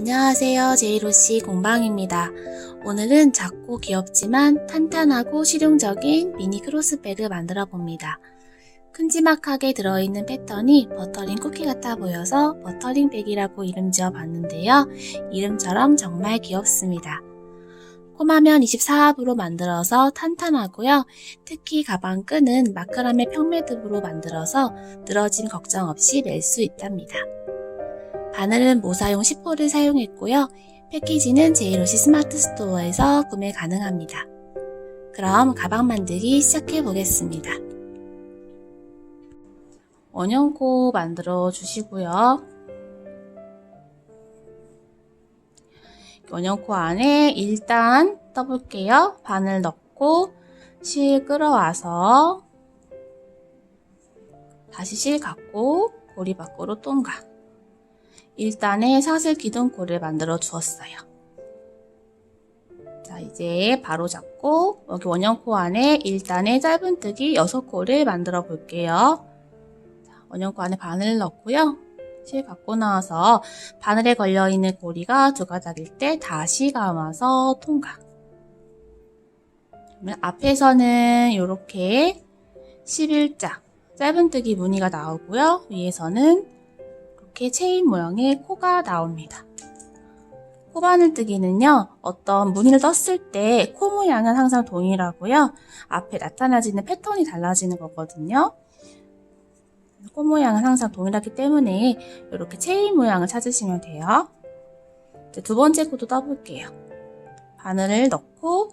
안녕하세요. 제이로씨 공방입니다. 오늘은 작고 귀엽지만 탄탄하고 실용적인 미니 크로스백을 만들어 봅니다. 큼지막하게 들어있는 패턴이 버터링 쿠키 같아 보여서 버터링백이라고 이름 지어 봤는데요. 이름처럼 정말 귀엽습니다. 코마면 24합으로 만들어서 탄탄하고요. 특히 가방 끈은 마크라메 평매듭으로 만들어서 늘어짐 걱정 없이 멜 수 있답니다. 바늘은 모사용 10호를 사용했고요. 패키지는 제이로시 스마트 스토어에서 구매 가능합니다. 그럼 가방 만들기 시작해 보겠습니다. 원형코 만들어 주시고요. 원형코 안에 일단 떠볼게요. 바늘 넣고 실 끌어와서 다시 실 갖고 고리 밖으로 통과. 1단에 사슬 기둥코를 만들어 주었어요. 자, 이제 바로 잡고 여기 원형코 안에 1단에 짧은뜨기 6코를 만들어 볼게요. 자, 원형코 안에 바늘 넣고요. 실 갖고 나와서 바늘에 걸려있는 고리가 두 가닥일 때 다시 감아서 통과. 그러면 앞에서는 이렇게 11자 짧은뜨기 무늬가 나오고요. 위에서는 이렇게 체인 모양의 코가 나옵니다. 코바늘뜨기는요, 어떤 무늬를 떴을 때 코 모양은 항상 동일하고요. 앞에 나타나지는 패턴이 달라지는 거거든요. 코 모양은 항상 동일하기 때문에 이렇게 체인 모양을 찾으시면 돼요. 이제 두 번째 코도 떠볼게요. 바늘을 넣고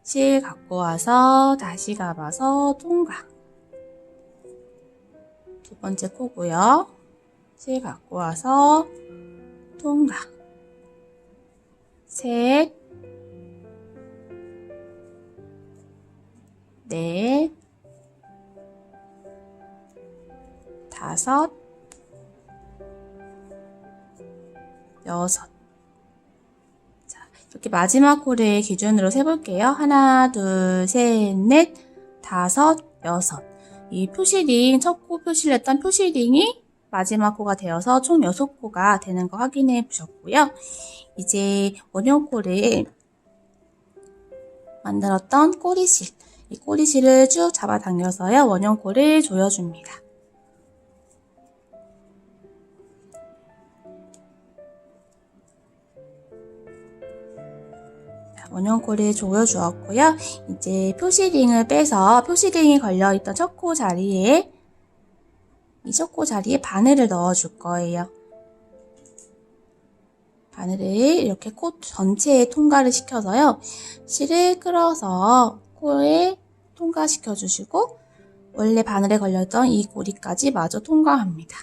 실 갖고 와서 다시 감아서 통과. 두 번째 코고요. 실 갖고 와서 통과. 셋, 넷, 다섯, 여섯. 자, 이렇게 마지막 코를 기준으로 세볼게요. 하나, 둘, 셋, 넷, 다섯, 여섯. 이 표시링, 첫 코 표시를 했던 표시링이 마지막 코가 되어서 총 6코가 되는 거 확인해 보셨고요. 이제 원형코를 만들었던 꼬리실, 이 꼬리실을 쭉 잡아당겨서요. 원형코를 조여줍니다. 원형코를 조여주었고요. 이제 표시링을 빼서 표시링이 걸려있던 첫 코 자리에 이 첫 코 자리에 바늘을 넣어줄 거예요. 바늘을 이렇게 코 전체에 통과를 시켜서요. 실을 끌어서 코에 통과시켜 주시고 원래 바늘에 걸려있던 이 고리까지 마저 통과합니다.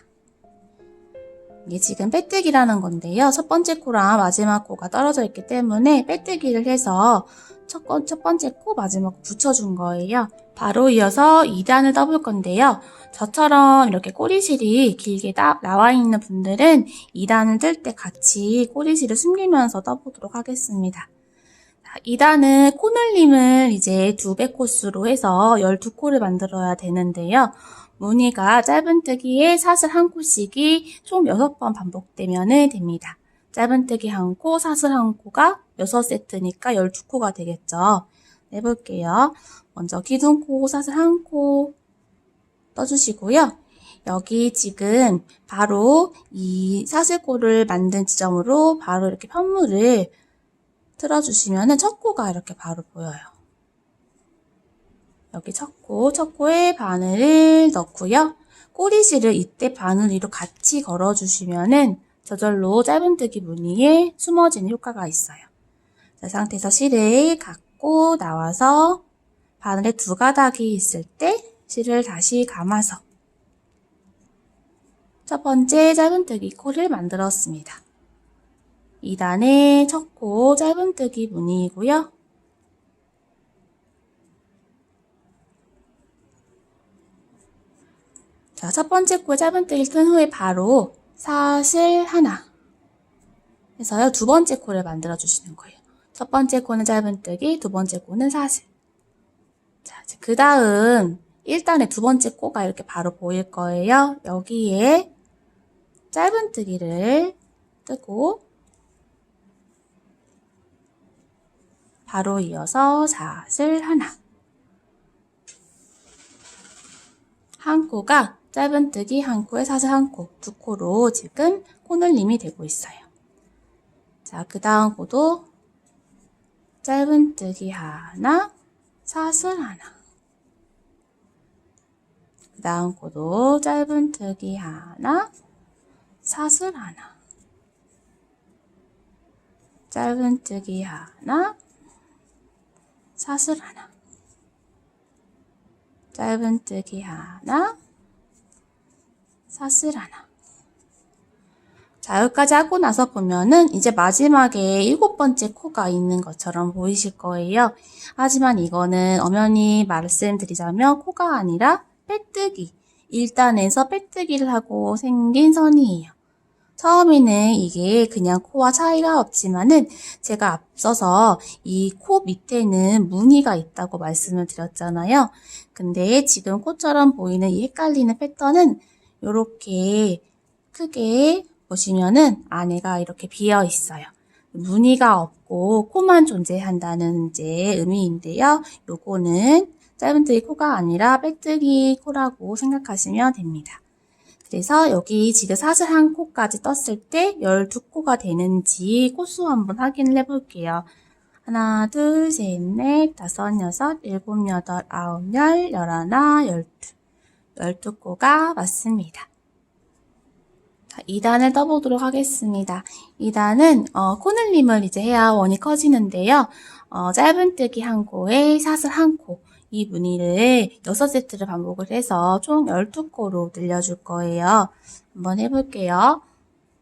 이게 지금 빼뜨기라는 건데요. 첫 번째 코랑 마지막 코가 떨어져 있기 때문에 빼뜨기를 해서 첫 번째 코 마지막 코 붙여준 거예요. 바로 이어서 2단을 떠볼 건데요. 저처럼 이렇게 꼬리실이 길게 나와 있는 분들은 2단을 뜰 때 같이 꼬리실을 숨기면서 떠보도록 하겠습니다. 2단은 코늘림을 이제 2배 코스로 해서 12코를 만들어야 되는데요. 무늬가 짧은뜨기에 사슬 1코씩이 총 6번 반복되면 됩니다. 짧은뜨기 1코, 사슬 1코가 6세트니까 12코가 되겠죠. 해볼게요. 먼저 기둥코, 사슬 1코 떠주시고요. 여기 지금 바로 이 사슬코를 만든 지점으로 바로 이렇게 편물을 틀어주시면 첫 코가 이렇게 바로 보여요. 여기 첫 코에 바늘을 넣고요. 꼬리실을 이때 바늘 위로 같이 걸어주시면 저절로 짧은뜨기 무늬에 숨어지는 효과가 있어요. 이 상태에서 실을 갖고 나와서 바늘에 두 가닥이 있을 때 실을 다시 감아서 첫 번째 짧은뜨기 코를 만들었습니다. 2단의 첫 코 짧은뜨기 무늬이고요. 자, 첫 번째 코에 짧은뜨기를 튼 후에 바로 사슬 하나 해서요. 두 번째 코를 만들어 주시는 거예요. 첫 번째 코는 짧은뜨기, 두 번째 코는 사슬. 자, 그 다음 1단의 두 번째 코가 이렇게 바로 보일 거예요. 여기에 짧은뜨기를 뜨고 바로 이어서 사슬 하나. 한 코가 짧은뜨기 한 코에 사슬 한 코, 두 코로 지금 코늘림이 되고 있어요. 자, 그 다음 코도 짧은뜨기 하나, 사슬 하나. 그 다음 코도 짧은뜨기 하나, 사슬 하나. 짧은뜨기 하나, 사슬 하나. 짧은뜨기 하나, 사슬 하나. 자, 여기까지 하고 나서 보면은 이제 마지막에 7번째 코가 있는 것처럼 보이실 거예요. 하지만 이거는 엄연히 말씀드리자면 코가 아니라 빼뜨기. 1단에서 빼뜨기를 하고 생긴 선이에요. 처음에는 이게 그냥 코와 차이가 없지만은 제가 앞서서 이 코 밑에는 무늬가 있다고 말씀을 드렸잖아요. 근데 지금 코처럼 보이는 이 헷갈리는 패턴은 이렇게 크게 보시면은 안에가 이렇게 비어 있어요. 무늬가 없고 코만 존재한다는 이제 의미인데요. 요거는 짧은뜨기 코가 아니라 빼뜨기 코라고 생각하시면 됩니다. 그래서 여기 지금 사슬 한 코까지 떴을 때 12코가 되는지 코수 한번 확인을 해볼게요. 하나, 둘, 셋, 넷, 다섯, 여섯, 일곱, 여덟, 아홉, 열, 열하나, 12코가 맞습니다. 자, 2단을 떠보도록 하겠습니다. 2단은 코늘림을 이제 해야 원이 커지는데요. 짧은뜨기 한 코에 사슬 한 코. 이 무늬를 6세트를 반복을 해서 총 12코로 늘려줄 거예요. 한번 해볼게요.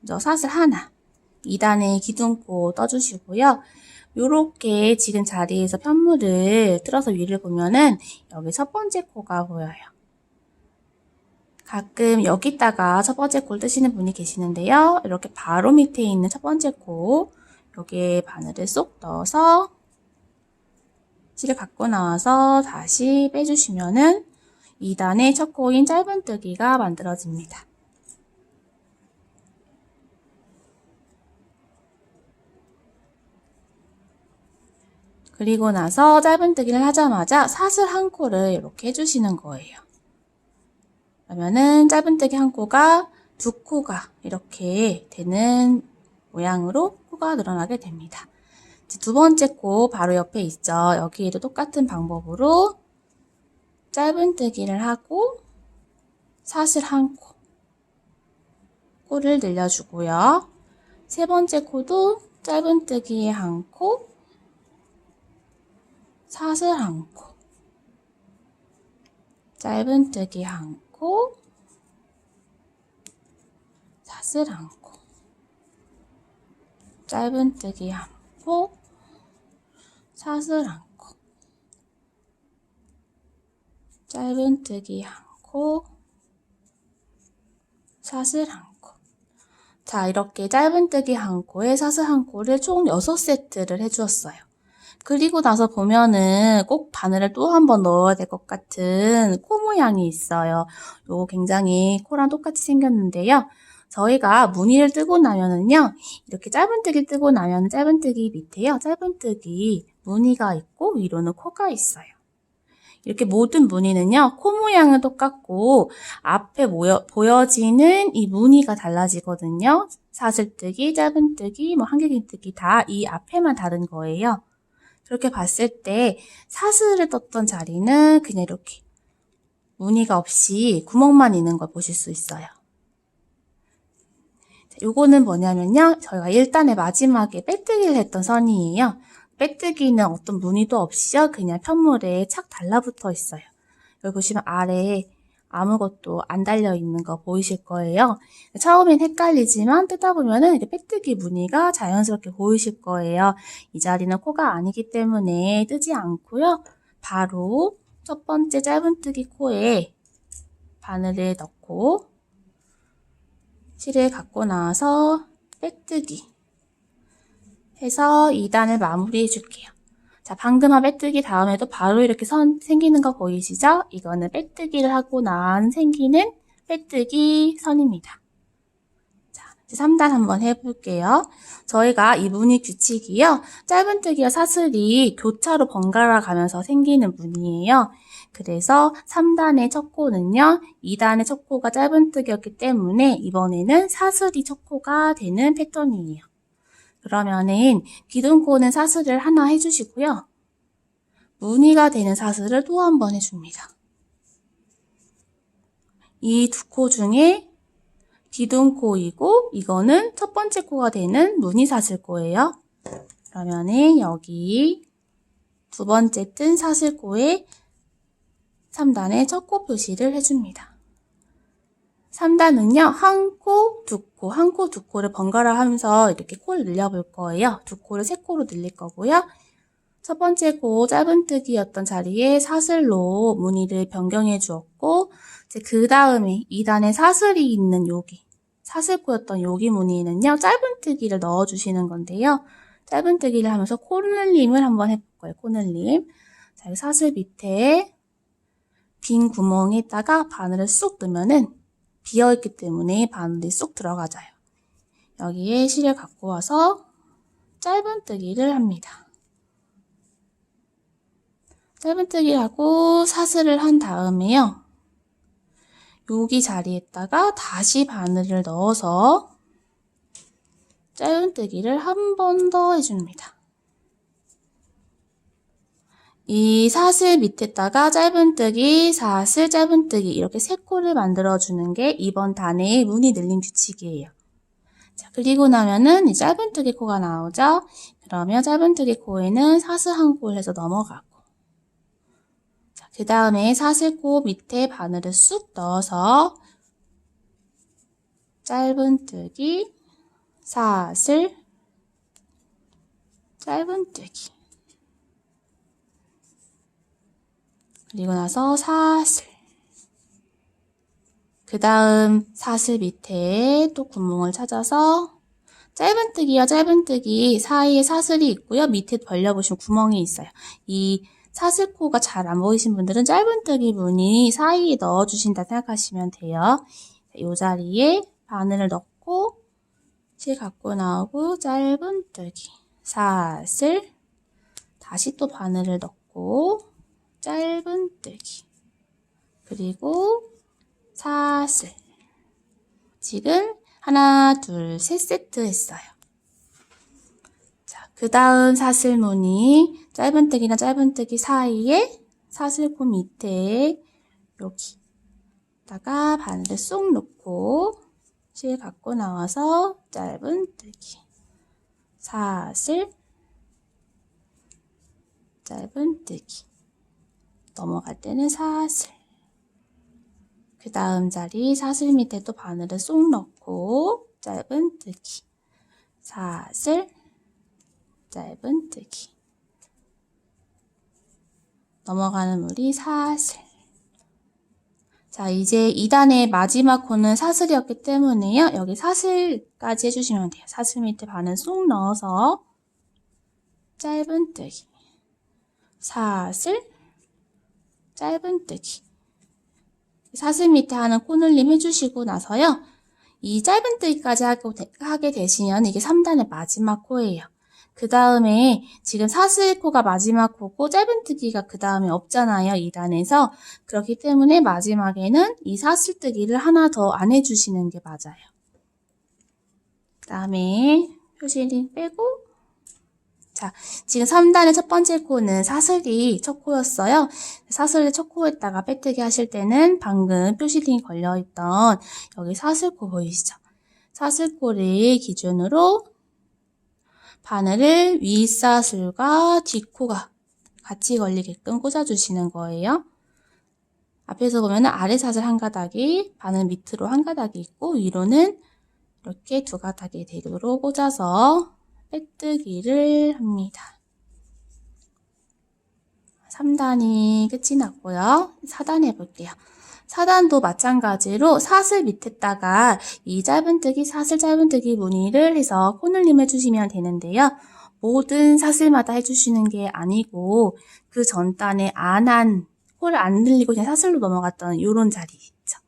먼저 사슬 하나, 2단에 기둥코 떠주시고요. 요렇게 지금 자리에서 편물을 틀어서 위를 보면은 여기 첫 번째 코가 보여요. 가끔 여기다가 첫 번째 코를 뜨시는 분이 계시는데요. 이렇게 바로 밑에 있는 첫 번째 코, 여기에 바늘을 쏙 넣어서 실을 갖고 나와서 다시 빼주시면은 2단의 첫 코인 짧은뜨기가 만들어집니다. 그리고 나서 짧은뜨기를 하자마자 사슬 한 코를 이렇게 해주시는 거예요. 그러면은 짧은뜨기 한 코가 두 코가 이렇게 되는 모양으로 코가 늘어나게 됩니다. 두 번째 코 바로 옆에 있죠. 여기에도 똑같은 방법으로 짧은뜨기를 하고 사슬 한 코, 코를 늘려주고요. 세 번째 코도 짧은뜨기에 한 코, 사슬 한 코, 짧은뜨기 한 코, 사슬 한 코, 짧은뜨기 한 코, 사슬 한 코, 짧은뜨기 한 코, 사슬 한 코. 자, 이렇게 짧은뜨기 한 코에 사슬 한 코를 총 6세트를 해주었어요. 그리고 나서 보면은 꼭 바늘을 또 한 번 넣어야 될 것 같은 코 모양이 있어요. 요거 굉장히 코랑 똑같이 생겼는데요. 저희가 무늬를 뜨고 나면은요, 이렇게 짧은뜨기 뜨고 나면 짧은뜨기 밑에요, 짧은뜨기 무늬가 있고 위로는 코가 있어요. 이렇게 모든 무늬는요, 코 모양은 똑같고 앞에 보여지는 이 무늬가 달라지거든요. 사슬뜨기, 짧은뜨기, 한길긴뜨기 다 이 앞에만 다른 거예요. 그렇게 봤을 때 사슬을 떴던 자리는 그냥 이렇게 무늬가 없이 구멍만 있는 걸 보실 수 있어요. 요거는 뭐냐면요, 저희가 1단의 마지막에 빼뜨기를 했던 선이에요. 빼뜨기는 어떤 무늬도 없이요, 그냥 편물에 착 달라붙어 있어요. 여기 보시면 아래에 아무것도 안 달려있는 거 보이실 거예요. 처음엔 헷갈리지만 뜨다 보면은 이렇게 빼뜨기 무늬가 자연스럽게 보이실 거예요. 이 자리는 코가 아니기 때문에 뜨지 않고요. 바로 첫 번째 짧은뜨기 코에 바늘을 넣고 실을 갖고 나와서 빼뜨기 해서 2단을 마무리해 줄게요. 자, 방금 한 빼뜨기 다음에도 바로 이렇게 선 생기는 거 보이시죠? 이거는 빼뜨기를 하고 난 생기는 빼뜨기 선입니다. 자, 이제 3단 한번 해볼게요. 저희가 이 무늬 규칙이요. 짧은뜨기와 사슬이 교차로 번갈아 가면서 생기는 무늬예요. 그래서 3단의 첫 코는요. 2단의 첫 코가 짧은뜨기였기 때문에 이번에는 사슬이 첫 코가 되는 패턴이에요. 그러면은 기둥코는 사슬을 하나 해주시고요. 무늬가 되는 사슬을 또 한 번 해줍니다. 이 두 코 중에 기둥코이고 이거는 첫 번째 코가 되는 무늬 사슬코예요. 그러면은 여기 두 번째 뜬 사슬코에 3단의 첫 코 표시를 해줍니다. 3단은요, 한 코, 두 코, 한 코, 두 코를 번갈아 하면서 이렇게 코를 늘려볼 거예요. 두 코를 세 코로 늘릴 거고요. 첫 번째 코 짧은뜨기였던 자리에 사슬로 무늬를 변경해 주었고, 이제 그 다음에 2단에 사슬이 있는 여기, 사슬코였던 여기 무늬에는요, 짧은뜨기를 넣어주시는 건데요. 짧은뜨기를 하면서 코늘림을 한번 해볼 거예요. 코늘림. 자, 사슬 밑에 빈 구멍에다가 바늘을 쑥 넣으면은 비어있기 때문에 바늘이 쑥 들어가져요. 여기에 실을 갖고 와서 짧은뜨기를 합니다. 짧은뜨기 하고 사슬을 한 다음에요. 여기 자리에다가 다시 바늘을 넣어서 짧은뜨기를 한 번 더 해줍니다. 이 사슬 밑에다가 짧은뜨기, 사슬, 짧은뜨기 이렇게 세 코를 만들어주는 게 이번 단의 무늬 늘림 규칙이에요. 자, 그리고 나면은 이 짧은뜨기 코가 나오죠? 그러면 짧은뜨기 코에는 사슬 한 코를 해서 넘어가고 자, 그 다음에 사슬코 밑에 바늘을 쑥 넣어서 짧은뜨기, 사슬, 짧은뜨기 그리고 나서 사슬 그 다음 사슬 밑에 또 구멍을 찾아서 짧은뜨기와 짧은뜨기 사이에 사슬이 있고요. 밑에 벌려보시면 구멍이 있어요. 이 사슬코가 잘 안 보이신 분들은 짧은뜨기 무늬 사이에 넣어주신다 생각하시면 돼요. 이 자리에 바늘을 넣고 실 갖고 나오고 짧은뜨기, 사슬, 다시 또 바늘을 넣고 짧은뜨기, 그리고 사슬. 지금 하나, 둘, 셋 세트 했어요. 자, 그 다음 사슬 무늬 짧은뜨기나 짧은뜨기 사이에 사슬코 밑에 여기다가 바늘을 쏙 넣고 실 갖고 나와서 짧은뜨기, 사슬, 짧은뜨기, 넘어갈 때는 사슬. 그 다음 자리 사슬 밑에 또 바늘을 쏙 넣고 짧은뜨기, 사슬, 짧은뜨기, 넘어가는 무늬 사슬. 자, 이제 2단의 마지막 코는 사슬이었기 때문에요. 여기 사슬까지 해주시면 돼요. 사슬 밑에 바늘 쏙 넣어서 짧은뜨기, 사슬, 짧은뜨기. 사슬 밑에 하는 코늘림 해주시고 나서요. 이 짧은뜨기까지 하게 되시면 이게 3단의 마지막 코예요. 그 다음에 지금 사슬코가 마지막 코고 짧은뜨기가 그 다음에 없잖아요. 2단에서. 그렇기 때문에 마지막에는 이 사슬뜨기를 하나 더 안 해주시는 게 맞아요. 그 다음에 표시링 빼고 자, 지금 3단의 첫 번째 코는 사슬이 첫 코였어요. 사슬을 첫 코에다가 빼뜨기 하실 때는 방금 표시링이 걸려있던 여기 사슬코 보이시죠? 사슬코를 기준으로 바늘을 윗사슬과 뒷코가 같이 걸리게끔 꽂아주시는 거예요. 앞에서 보면 아래사슬 한 가닥이 바늘 밑으로 한 가닥이 있고 위로는 이렇게 두 가닥이 되도록 꽂아서 빼뜨기를 합니다. 3단이 끝이 났고요. 4단 해볼게요. 4단도 마찬가지로 사슬 밑에다가 이 짧은뜨기, 사슬 짧은뜨기 무늬를 해서 코늘림 해주시면 되는데요. 모든 사슬마다 해주시는 게 아니고 그 전 단에 코를 안 늘리고 그냥 사슬로 넘어갔던 요런 자리 있죠.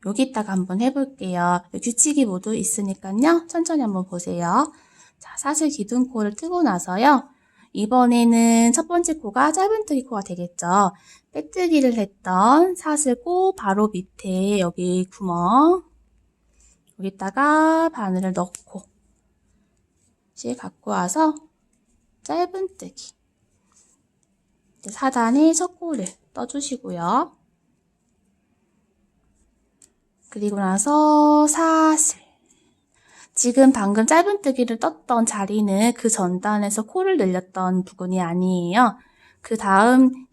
여기다가 한번 해볼게요. 규칙이 모두 있으니까요. 천천히 한번 보세요. 자, 사슬 기둥코를 뜨고 나서요. 이번에는 첫 번째 코가 짧은뜨기 코가 되겠죠. 빼뜨기를 했던 사슬코 바로 밑에 여기 구멍 여기다가 바늘을 넣고 갖고 와서 짧은뜨기 4단의 첫 코를 떠주시고요. 그리고 나서 사슬 지금 방금 짧은뜨기를 떴던 자리는 그 전단에서 코를 늘렸던 부분이 아니에요. 그 다음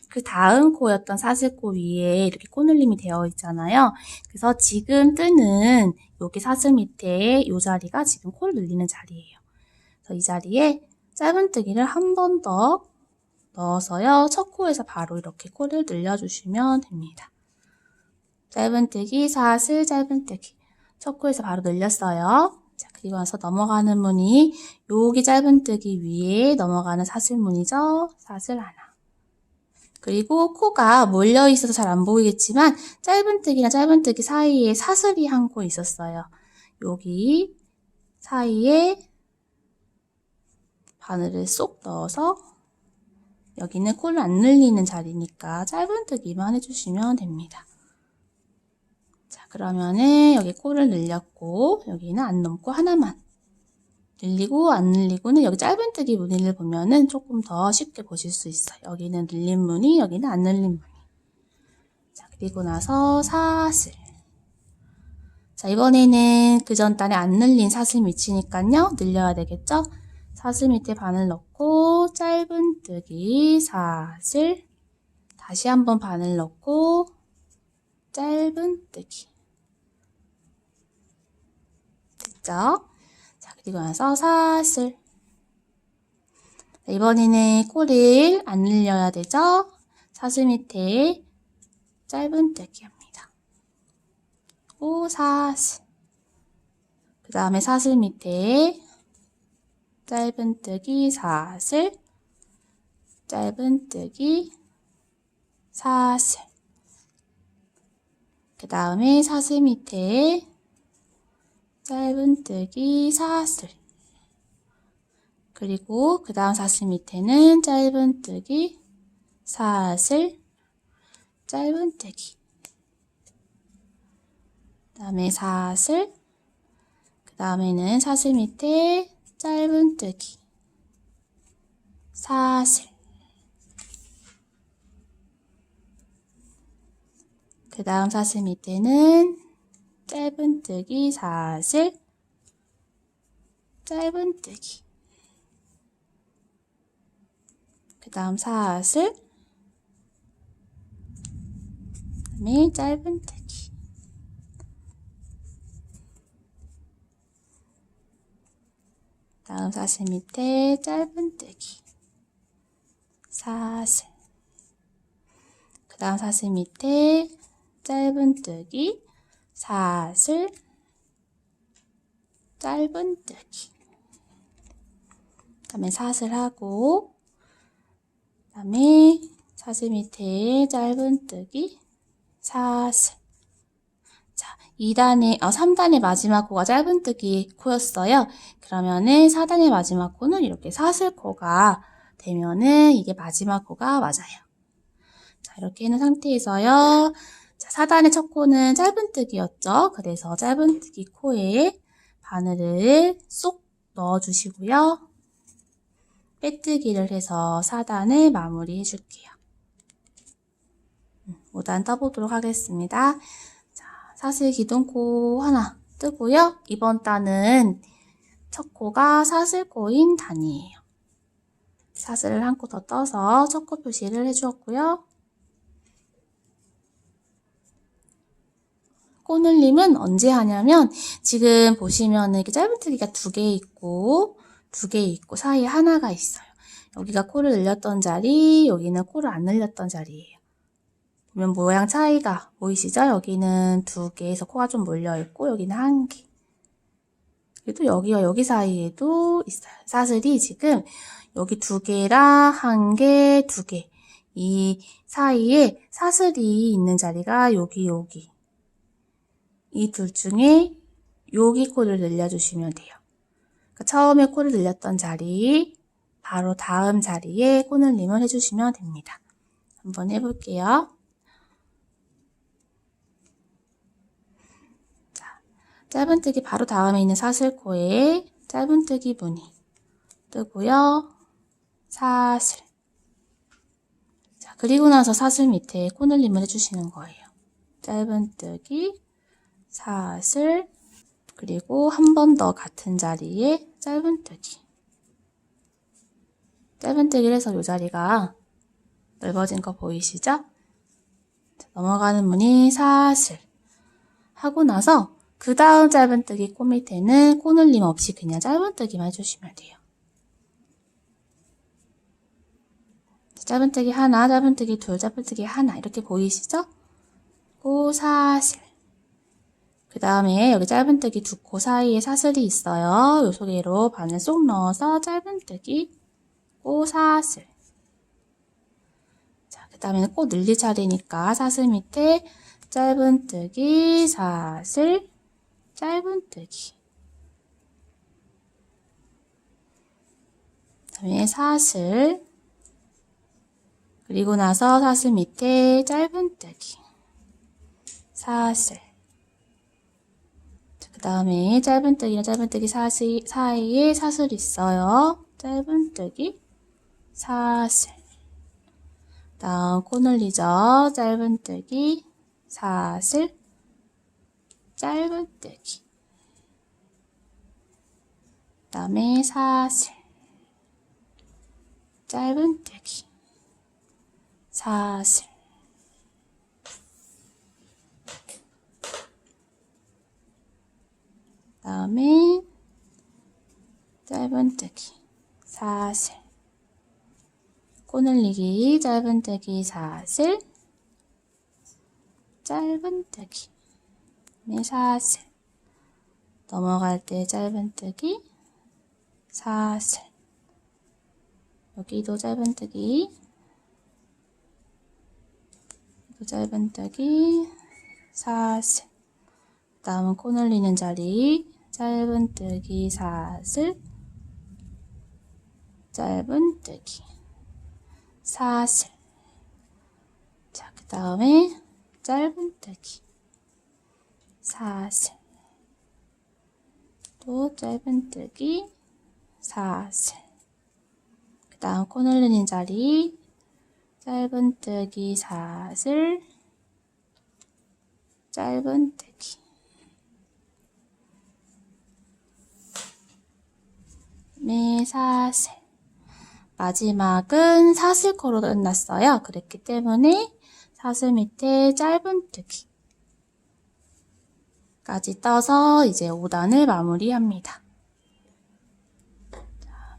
코였던 사슬코 위에 이렇게 코늘림이 되어 있잖아요. 그래서 지금 뜨는 여기 사슬 밑에 이 자리가 지금 코를 늘리는 자리예요. 그래서 이 자리에 짧은뜨기를 한 번 더 넣어서요. 첫 코에서 바로 이렇게 코를 늘려주시면 됩니다. 짧은뜨기, 사슬, 짧은뜨기. 첫 코에서 바로 늘렸어요. 자, 그리고 나서 넘어가는 무늬, 여기 짧은뜨기 위에 넘어가는 사슬무늬죠. 사슬 하나. 그리고 코가 몰려 있어서 잘 안 보이겠지만 짧은뜨기랑 짧은뜨기 사이에 사슬이 한 코 있었어요. 여기 사이에 바늘을 쏙 넣어서 여기는 코를 안 늘리는 자리니까 짧은뜨기만 해주시면 됩니다. 자, 그러면은 여기 코를 늘렸고 여기는 안 넘고 하나만 늘리고 안 늘리고는 여기 짧은뜨기 무늬를 보면은 조금 더 쉽게 보실 수 있어요. 여기는 늘린 무늬, 여기는 안 늘린 무늬. 자, 그리고 나서 사슬. 자, 이번에는 그 전 단에 안 늘린 사슬 밑이니까요. 늘려야 되겠죠? 사슬 밑에 바늘 넣고 짧은뜨기, 사슬. 다시 한번 바늘 넣고 짧은뜨기. 됐죠? 자, 그리고 나서 사슬. 이번에는 코를 안 늘려야 되죠? 사슬 밑에 짧은뜨기 합니다. 오, 사슬. 그 다음에 사슬 밑에 짧은뜨기, 사슬, 짧은뜨기, 사슬. 그 다음에 사슬 밑에 짧은뜨기, 사슬. 그리고 그 다음 사슬 밑에는 짧은뜨기, 사슬, 짧은뜨기. 그 다음에 사슬. 그 다음에는 사슬 밑에 짧은뜨기, 사슬. 그 다음 사슬 밑에는 짧은뜨기, 사슬, 짧은뜨기. 그 다음 사슬, 그 다음에 짧은뜨기. 다음 사슬 밑에 짧은뜨기, 사슬. 그 다음 사슬 밑에 짧은뜨기, 사슬, 짧은뜨기. 그 다음에 사슬하고, 그 다음에 사슬 밑에 짧은뜨기, 사슬. 자, 3단의 마지막 코가 짧은뜨기 코였어요. 그러면은 4단의 마지막 코는 이렇게 사슬코가 되면은 이게 마지막 코가 맞아요. 자, 이렇게 있는 상태에서요. 자, 4단의 첫 코는 짧은뜨기였죠. 그래서 짧은뜨기 코에 바늘을 쏙 넣어주시고요. 빼뜨기를 해서 4단을 마무리 해줄게요. 5단 떠보도록 하겠습니다. 자, 사슬 기둥코 하나 뜨고요. 이번 단은 첫 코가 사슬코인 단이에요. 사슬을 한 코 더 떠서 첫 코 표시를 해주었고요. 코늘림은 언제 하냐면 지금 보시면 이렇게 짧은뜨기가 두 개 있고 사이에 하나가 있어요. 여기가 코를 늘렸던 자리, 여기는 코를 안 늘렸던 자리예요. 보면 모양 차이가 보이시죠? 여기는 두 개에서 코가 좀 몰려 있고 여기는 한 개. 그리고 여기와 여기 사이에도 있어요. 사슬이 지금 여기 두 개랑 한 개, 두 개. 이 사이에 사슬이 있는 자리가 여기. 이 둘 중에 여기 코를 늘려주시면 돼요. 그러니까 처음에 코를 늘렸던 자리, 바로 다음 자리에 코늘림을 해주시면 됩니다. 한번 해볼게요. 자, 짧은뜨기 바로 다음에 있는 사슬코에 짧은뜨기 무늬 뜨고요. 사슬. 자, 그리고 나서 사슬 밑에 코늘림을 해주시는 거예요. 짧은뜨기, 사슬, 그리고 한 번 더 같은 자리에 짧은뜨기. 짧은뜨기를 해서 이 자리가 넓어진 거 보이시죠? 자, 넘어가는 무늬 사슬 하고 나서 그 다음 짧은뜨기 코 밑에는 코늘림 없이 그냥 짧은뜨기만 해주시면 돼요. 짧은뜨기 하나, 짧은뜨기 둘, 짧은뜨기 하나 이렇게 보이시죠? 코 사슬. 그 다음에 여기 짧은뜨기 두 코 사이에 사슬이 있어요. 요 속으로 바늘 쏙 넣어서 짧은뜨기, 코 사슬. 자, 그 다음에는 코 늘릴 차례니까 사슬 밑에 짧은뜨기, 사슬, 짧은뜨기. 그 다음에 사슬. 그리고 나서 사슬 밑에 짧은뜨기, 사슬. 그 다음에 짧은뜨기랑 짧은뜨기 사이에 사슬 있어요. 짧은뜨기, 사슬. 다음 코 늘리죠. 짧은뜨기, 사슬, 짧은뜨기. 그 다음에 사슬, 짧은뜨기, 사슬. 그 다음에 짧은뜨기, 사슬. 코 늘리기, 짧은뜨기, 사슬, 짧은뜨기, 사슬. 넘어갈 때 짧은뜨기, 사슬. 여기도 짧은뜨기, 짧은뜨기, 사슬. 다음은 코 늘리는 자리, 짧은뜨기, 사슬, 짧은뜨기, 사슬. 자, 그 다음에 짧은뜨기, 사슬. 또 짧은뜨기, 사슬. 그 다음 코 늘리는 자리, 짧은뜨기, 사슬, 짧은뜨기. 사슬. 마지막은 사슬코로 끝났어요. 그랬기 때문에 사슬 밑에 짧은뜨기 까지 떠서 이제 5단을 마무리합니다.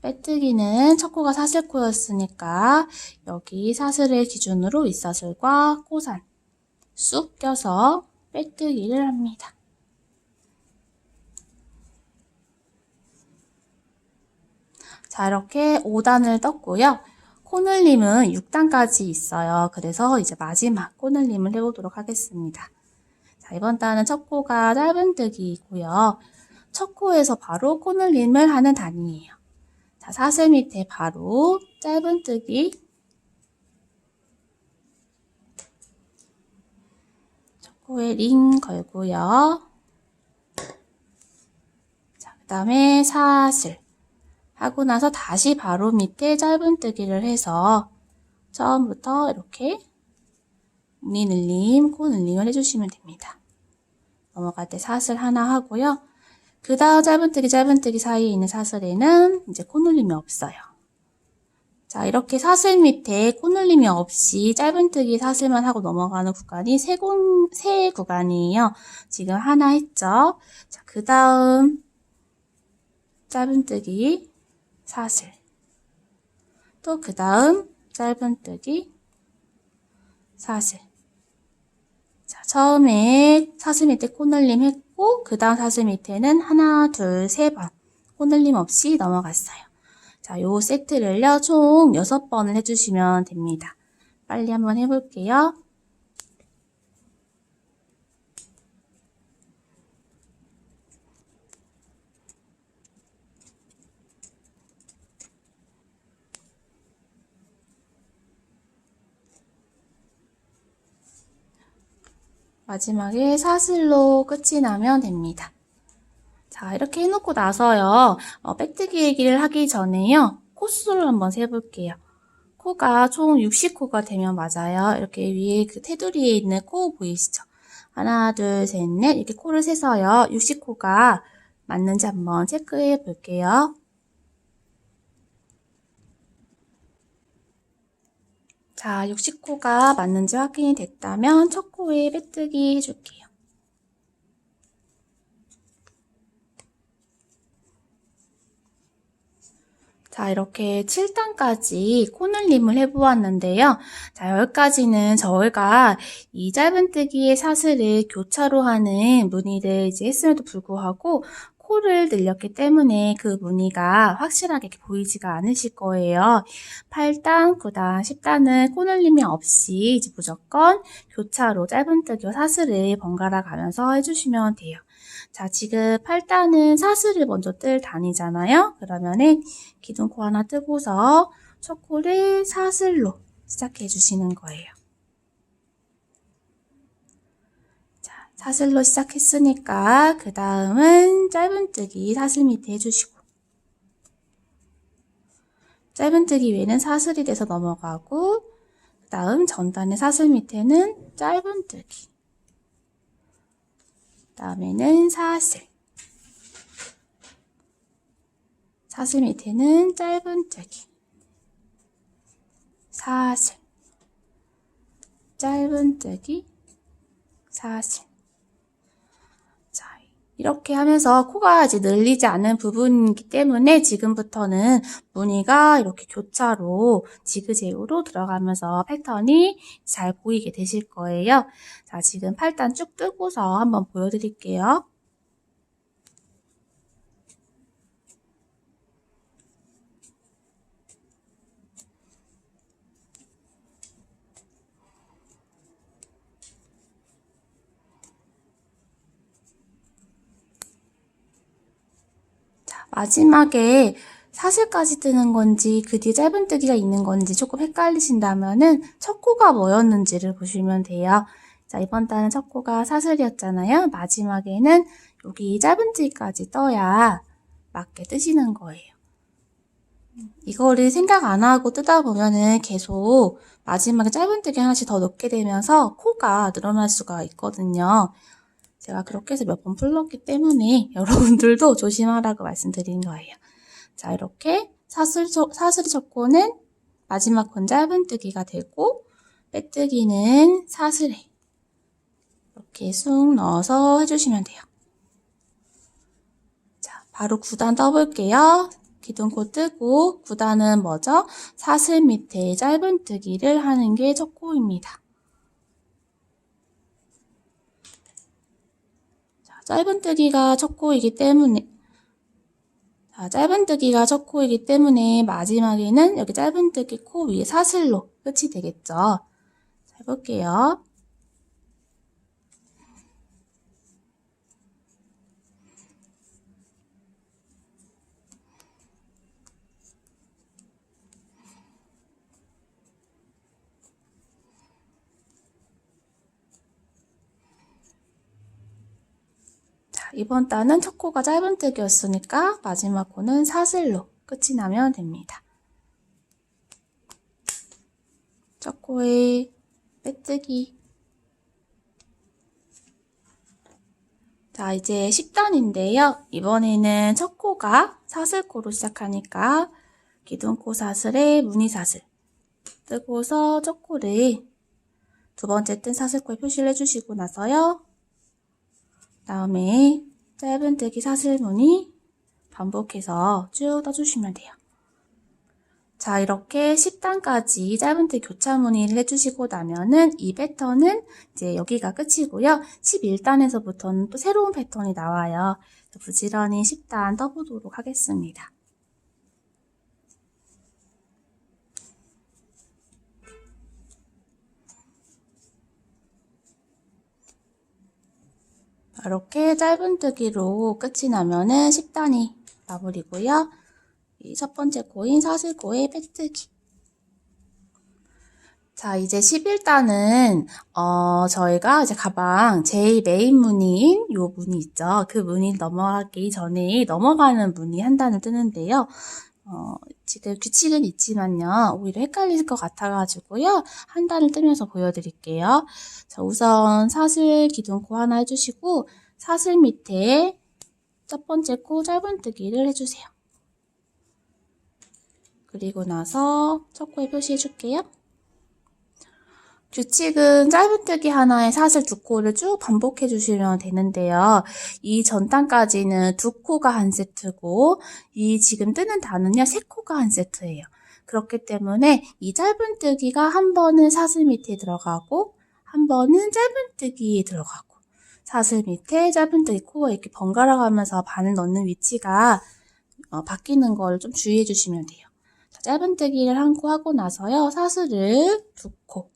빼뜨기는 첫 코가 사슬코였으니까 여기 사슬을 기준으로 윗사슬과 코산 쑥 껴서 빼뜨기를 합니다. 자, 이렇게 5단을 떴고요. 코늘림은 6단까지 있어요. 그래서 이제 마지막 코늘림을 해보도록 하겠습니다. 자, 이번 단은 첫 코가 짧은뜨기이고요. 첫 코에서 바로 코늘림을 하는 단이에요. 자, 사슬 밑에 바로 짧은뜨기, 첫 코에 링 걸고요. 자, 그 다음에 사슬 하고 나서 다시 바로 밑에 짧은뜨기를 해서 처음부터 이렇게 무늬 늘림, 코 늘림을 해주시면 됩니다. 넘어갈 때 사슬 하나 하고요. 그 다음 짧은뜨기 사이에 있는 사슬에는 이제 코 늘림이 없어요. 자, 이렇게 사슬 밑에 코 늘림이 없이 짧은뜨기 사슬만 하고 넘어가는 구간이 세 구간이에요. 지금 하나 했죠. 자, 그 다음 짧은뜨기 사슬, 또 그 다음 짧은뜨기 사슬. 자, 처음에 사슬 밑에 코늘림 했고 그 다음 사슬 밑에는 하나, 둘, 세 번 코늘림 없이 넘어갔어요. 자, 요 세트를요 총 6번을 해주시면 됩니다. 빨리 한번 해볼게요. 마지막에 사슬로 끝이 나면 됩니다. 자, 이렇게 해놓고 나서요, 빼뜨기 얘기를 하기 전에요, 코수를 한번 세볼게요. 코가 총 60코가 되면 맞아요. 이렇게 위에 그 테두리에 있는 코 보이시죠? 하나, 둘, 셋, 넷 이렇게 코를 세서요, 60코가 맞는지 한번 체크해 볼게요. 자, 60코가 맞는지 확인이 됐다면 첫 코에 빼뜨기 해줄게요. 자, 이렇게 7단까지 코늘림을 해보았는데요. 자, 여기까지는 저희가 이 짧은뜨기의 사슬을 교차로 하는 무늬를 이제 했음에도 불구하고 코를 늘렸기 때문에 그 무늬가 확실하게 보이지가 않으실 거예요. 8단, 9단, 10단은 코늘림이 없이 이제 무조건 교차로 짧은뜨기와 사슬을 번갈아 가면서 해주시면 돼요. 자, 지금 8단은 사슬을 먼저 뜰 단위잖아요. 그러면은 기둥코 하나 뜨고서 첫 코를 사슬로 시작해 주시는 거예요. 자, 사슬로 시작했으니까 그 다음은 짧은뜨기 사슬 밑에 해주시고, 짧은뜨기 위에는 사슬이 돼서 넘어가고, 그 다음 전단의 사슬 밑에는 짧은뜨기, 그 다음에는 사슬, 사슬 밑에는 짧은뜨기, 사슬, 짧은뜨기, 사슬. 자, 이렇게 하면서 코가 이제 늘리지 않은 부분이기 때문에 지금부터는 무늬가 이렇게 교차로 지그재그로 들어가면서 패턴이 잘 보이게 되실 거예요. 자, 지금 8단 쭉 뜨고서 한번 보여드릴게요. 마지막에 사슬까지 뜨는 건지 그 뒤에 짧은뜨기가 있는 건지 조금 헷갈리신다면은 첫 코가 뭐였는지를 보시면 돼요. 자, 이번 단은 첫 코가 사슬이었잖아요. 마지막에는 여기 짧은뜨기까지 떠야 맞게 뜨시는 거예요. 이거를 생각 안 하고 뜨다 보면은 계속 마지막에 짧은뜨기 하나씩 더 넣게 되면서 코가 늘어날 수가 있거든요. 제가 그렇게 해서 몇 번 풀렀기 때문에 여러분들도 조심하라고 말씀드린 거예요. 자, 이렇게 사슬이 첫 코는 마지막 건 짧은뜨기가 되고, 빼뜨기는 사슬에 이렇게 쑥 넣어서 해주시면 돼요. 자, 바로 9단 떠볼게요. 기둥코 뜨고 9단은 뭐죠? 사슬 밑에 짧은뜨기를 하는 게 첫 코입니다. 짧은뜨기가 첫 코이기 때문에 마지막에는 여기 짧은뜨기 코 위에 사슬로 끝이 되겠죠. 자, 해볼게요. 이번 단은 첫 코가 짧은뜨기였으니까 마지막 코는 사슬로 끝이 나면 됩니다. 첫 코에 빼뜨기. 자, 이제 10단인데요. 이번에는 첫 코가 사슬코로 시작하니까 기둥코 사슬에 무늬사슬 뜨고서 첫 코를 두 번째 뜬 사슬코에 표시를 해주시고 나서요. 다음에 짧은뜨기 사슬무늬 반복해서 쭉 떠주시면 돼요. 자, 이렇게 10단까지 짧은뜨기 교차 무늬를 해주시고 나면은 이 패턴은 이제 여기가 끝이고요. 11단에서부터는 또 새로운 패턴이 나와요. 부지런히 10단 떠보도록 하겠습니다. 이렇게 짧은뜨기로 끝이 나면은 10단이 마무리고요. 이 첫 번째 코인 사슬코의 빼뜨기. 자, 이제 11단은, 저희가 이제 가방 제일 메인 무늬인 요 무늬 있죠. 그 무늬 넘어가기 전에 넘어가는 무늬 한 단을 뜨는데요. 지금 규칙은 있지만요. 오히려 헷갈릴 것 같아가지고요. 한 단을 뜨면서 보여드릴게요. 자, 우선 사슬 기둥코 하나 해주시고, 사슬 밑에 첫 번째 코 짧은뜨기를 해주세요. 그리고 나서 첫 코에 표시해줄게요. 규칙은 짧은뜨기 하나에 사슬 두 코를 쭉 반복해 주시면 되는데요. 이 전 단까지는 두 코가 한 세트고 이 지금 뜨는 단은요, 세 코가 한 세트예요. 그렇기 때문에 이 짧은뜨기가 한 번은 사슬 밑에 들어가고 한 번은 짧은뜨기에 들어가고 사슬 밑에 짧은뜨기 코에 이렇게 번갈아 가면서 바늘 넣는 위치가 바뀌는 걸 좀 주의해 주시면 돼요. 자, 짧은뜨기를 한 코 하고 나서요, 사슬을 두 코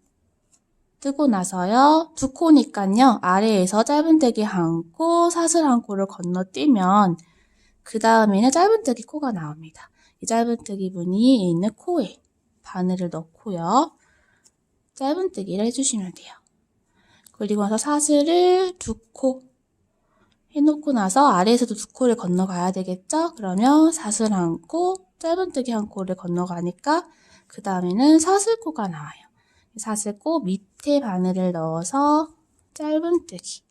뜨고 나서요, 두 코니까요, 아래에서 짧은뜨기 한 코, 사슬 한 코를 건너뛰면 그 다음에는 짧은뜨기 코가 나옵니다. 이 짧은뜨기 무늬에 있는 코에 바늘을 넣고요, 짧은뜨기를 해주시면 돼요. 그리고 나서 사슬을 두 코 해놓고 나서 아래에서도 두 코를 건너가야 되겠죠? 그러면 사슬 한 코, 짧은뜨기 한 코를 건너가니까 그 다음에는 사슬코가 나와요. 사슬코 밑에 바늘을 넣어서 짧은뜨기,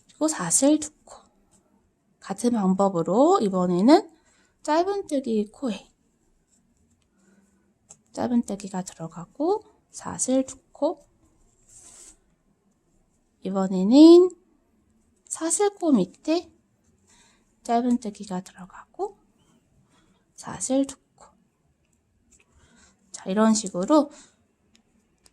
그리고 사슬 두 코. 같은 방법으로 이번에는 짧은뜨기 코에 짧은뜨기가 들어가고 사슬 두 코. 이번에는 사슬코 밑에 짧은뜨기가 들어가고 사슬 두 코. 자, 이런 식으로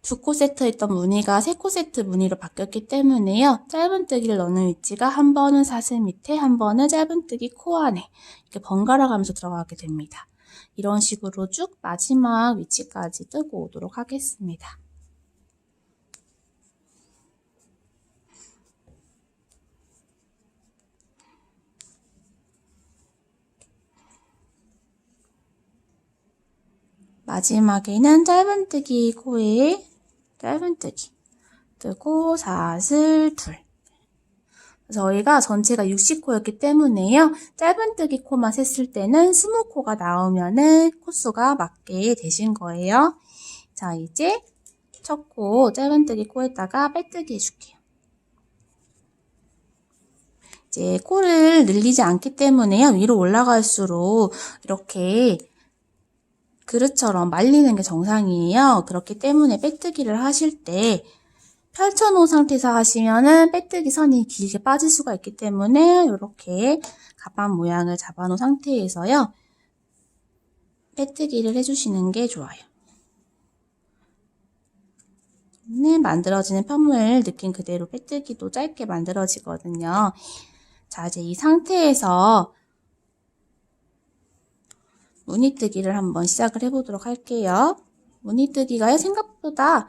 두 코 세트였던 무늬가 세 코 세트 무늬로 바뀌었기 때문에요. 짧은뜨기를 넣는 위치가 한 번은 사슬 밑에, 한 번은 짧은뜨기 코 안에 이렇게 번갈아 가면서 들어가게 됩니다. 이런 식으로 쭉 마지막 위치까지 뜨고 오도록 하겠습니다. 마지막에는 짧은뜨기 코에 짧은뜨기 뜨고 사슬 둘. 저희가 전체가 60코였기 때문에요. 짧은뜨기 코만 셌을 때는 20코가 나오면은 코수가 맞게 되신 거예요. 자, 이제 첫 코 짧은뜨기 코에다가 빼뜨기 해줄게요. 이제 코를 늘리지 않기 때문에요. 위로 올라갈수록 이렇게 그릇처럼 말리는 게 정상이에요. 그렇기 때문에 빼뜨기를 하실 때 펼쳐놓은 상태에서 하시면은 빼뜨기 선이 길게 빠질 수가 있기 때문에 이렇게 가방 모양을 잡아놓은 상태에서요, 빼뜨기를 해주시는 게 좋아요. 만들어지는 편물 느낌 그대로 빼뜨기도 짧게 만들어지거든요. 자, 이제 이 상태에서 무늬뜨기를 한번 시작을 해보도록 할게요. 무늬뜨기가 생각보다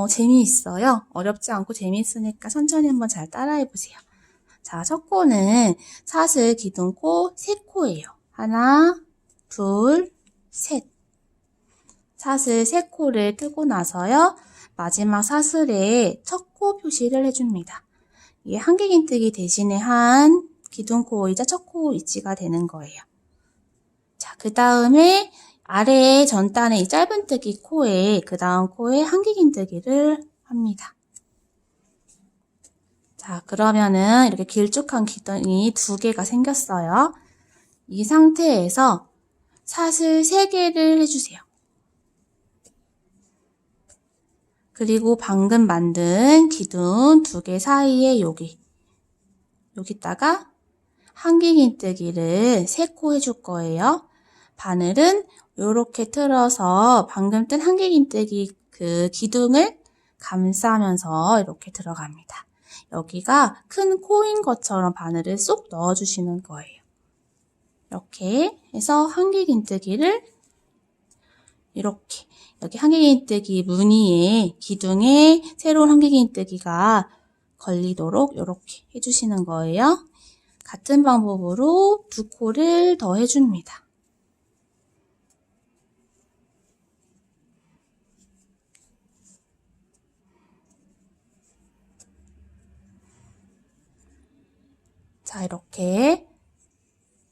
재미있어요. 어렵지 않고 재미있으니까 천천히 한번 잘 따라해보세요. 자, 첫 코는 사슬 기둥코 3코예요. 하나, 둘, 셋. 사슬 3코를 뜨고 나서요, 마지막 사슬에 첫 코 표시를 해줍니다. 이게 한길긴뜨기 대신에 한 기둥코이자 첫 코 위치가 되는 거예요. 자, 그 다음에 아래에 전단에 이 짧은뜨기 코에, 그 다음 코에 한길긴뜨기를 합니다. 자, 그러면은 이렇게 길쭉한 기둥이 2개가 생겼어요. 이 상태에서 사슬 3개를 해주세요. 그리고 방금 만든 기둥 2개 사이에 여기다가 한길긴뜨기를 3코 해줄 거예요. 바늘은 이렇게 틀어서 방금 뜬 한길긴뜨기 그 기둥을 감싸면서 이렇게 들어갑니다. 여기가 큰 코인 것처럼 바늘을 쏙 넣어주시는 거예요. 이렇게 해서 한길긴뜨기를 이렇게 여기 한길긴뜨기 무늬에 기둥에 새로운 한길긴뜨기가 걸리도록 이렇게 해주시는 거예요. 같은 방법으로 2코를 더 해줍니다. 자, 이렇게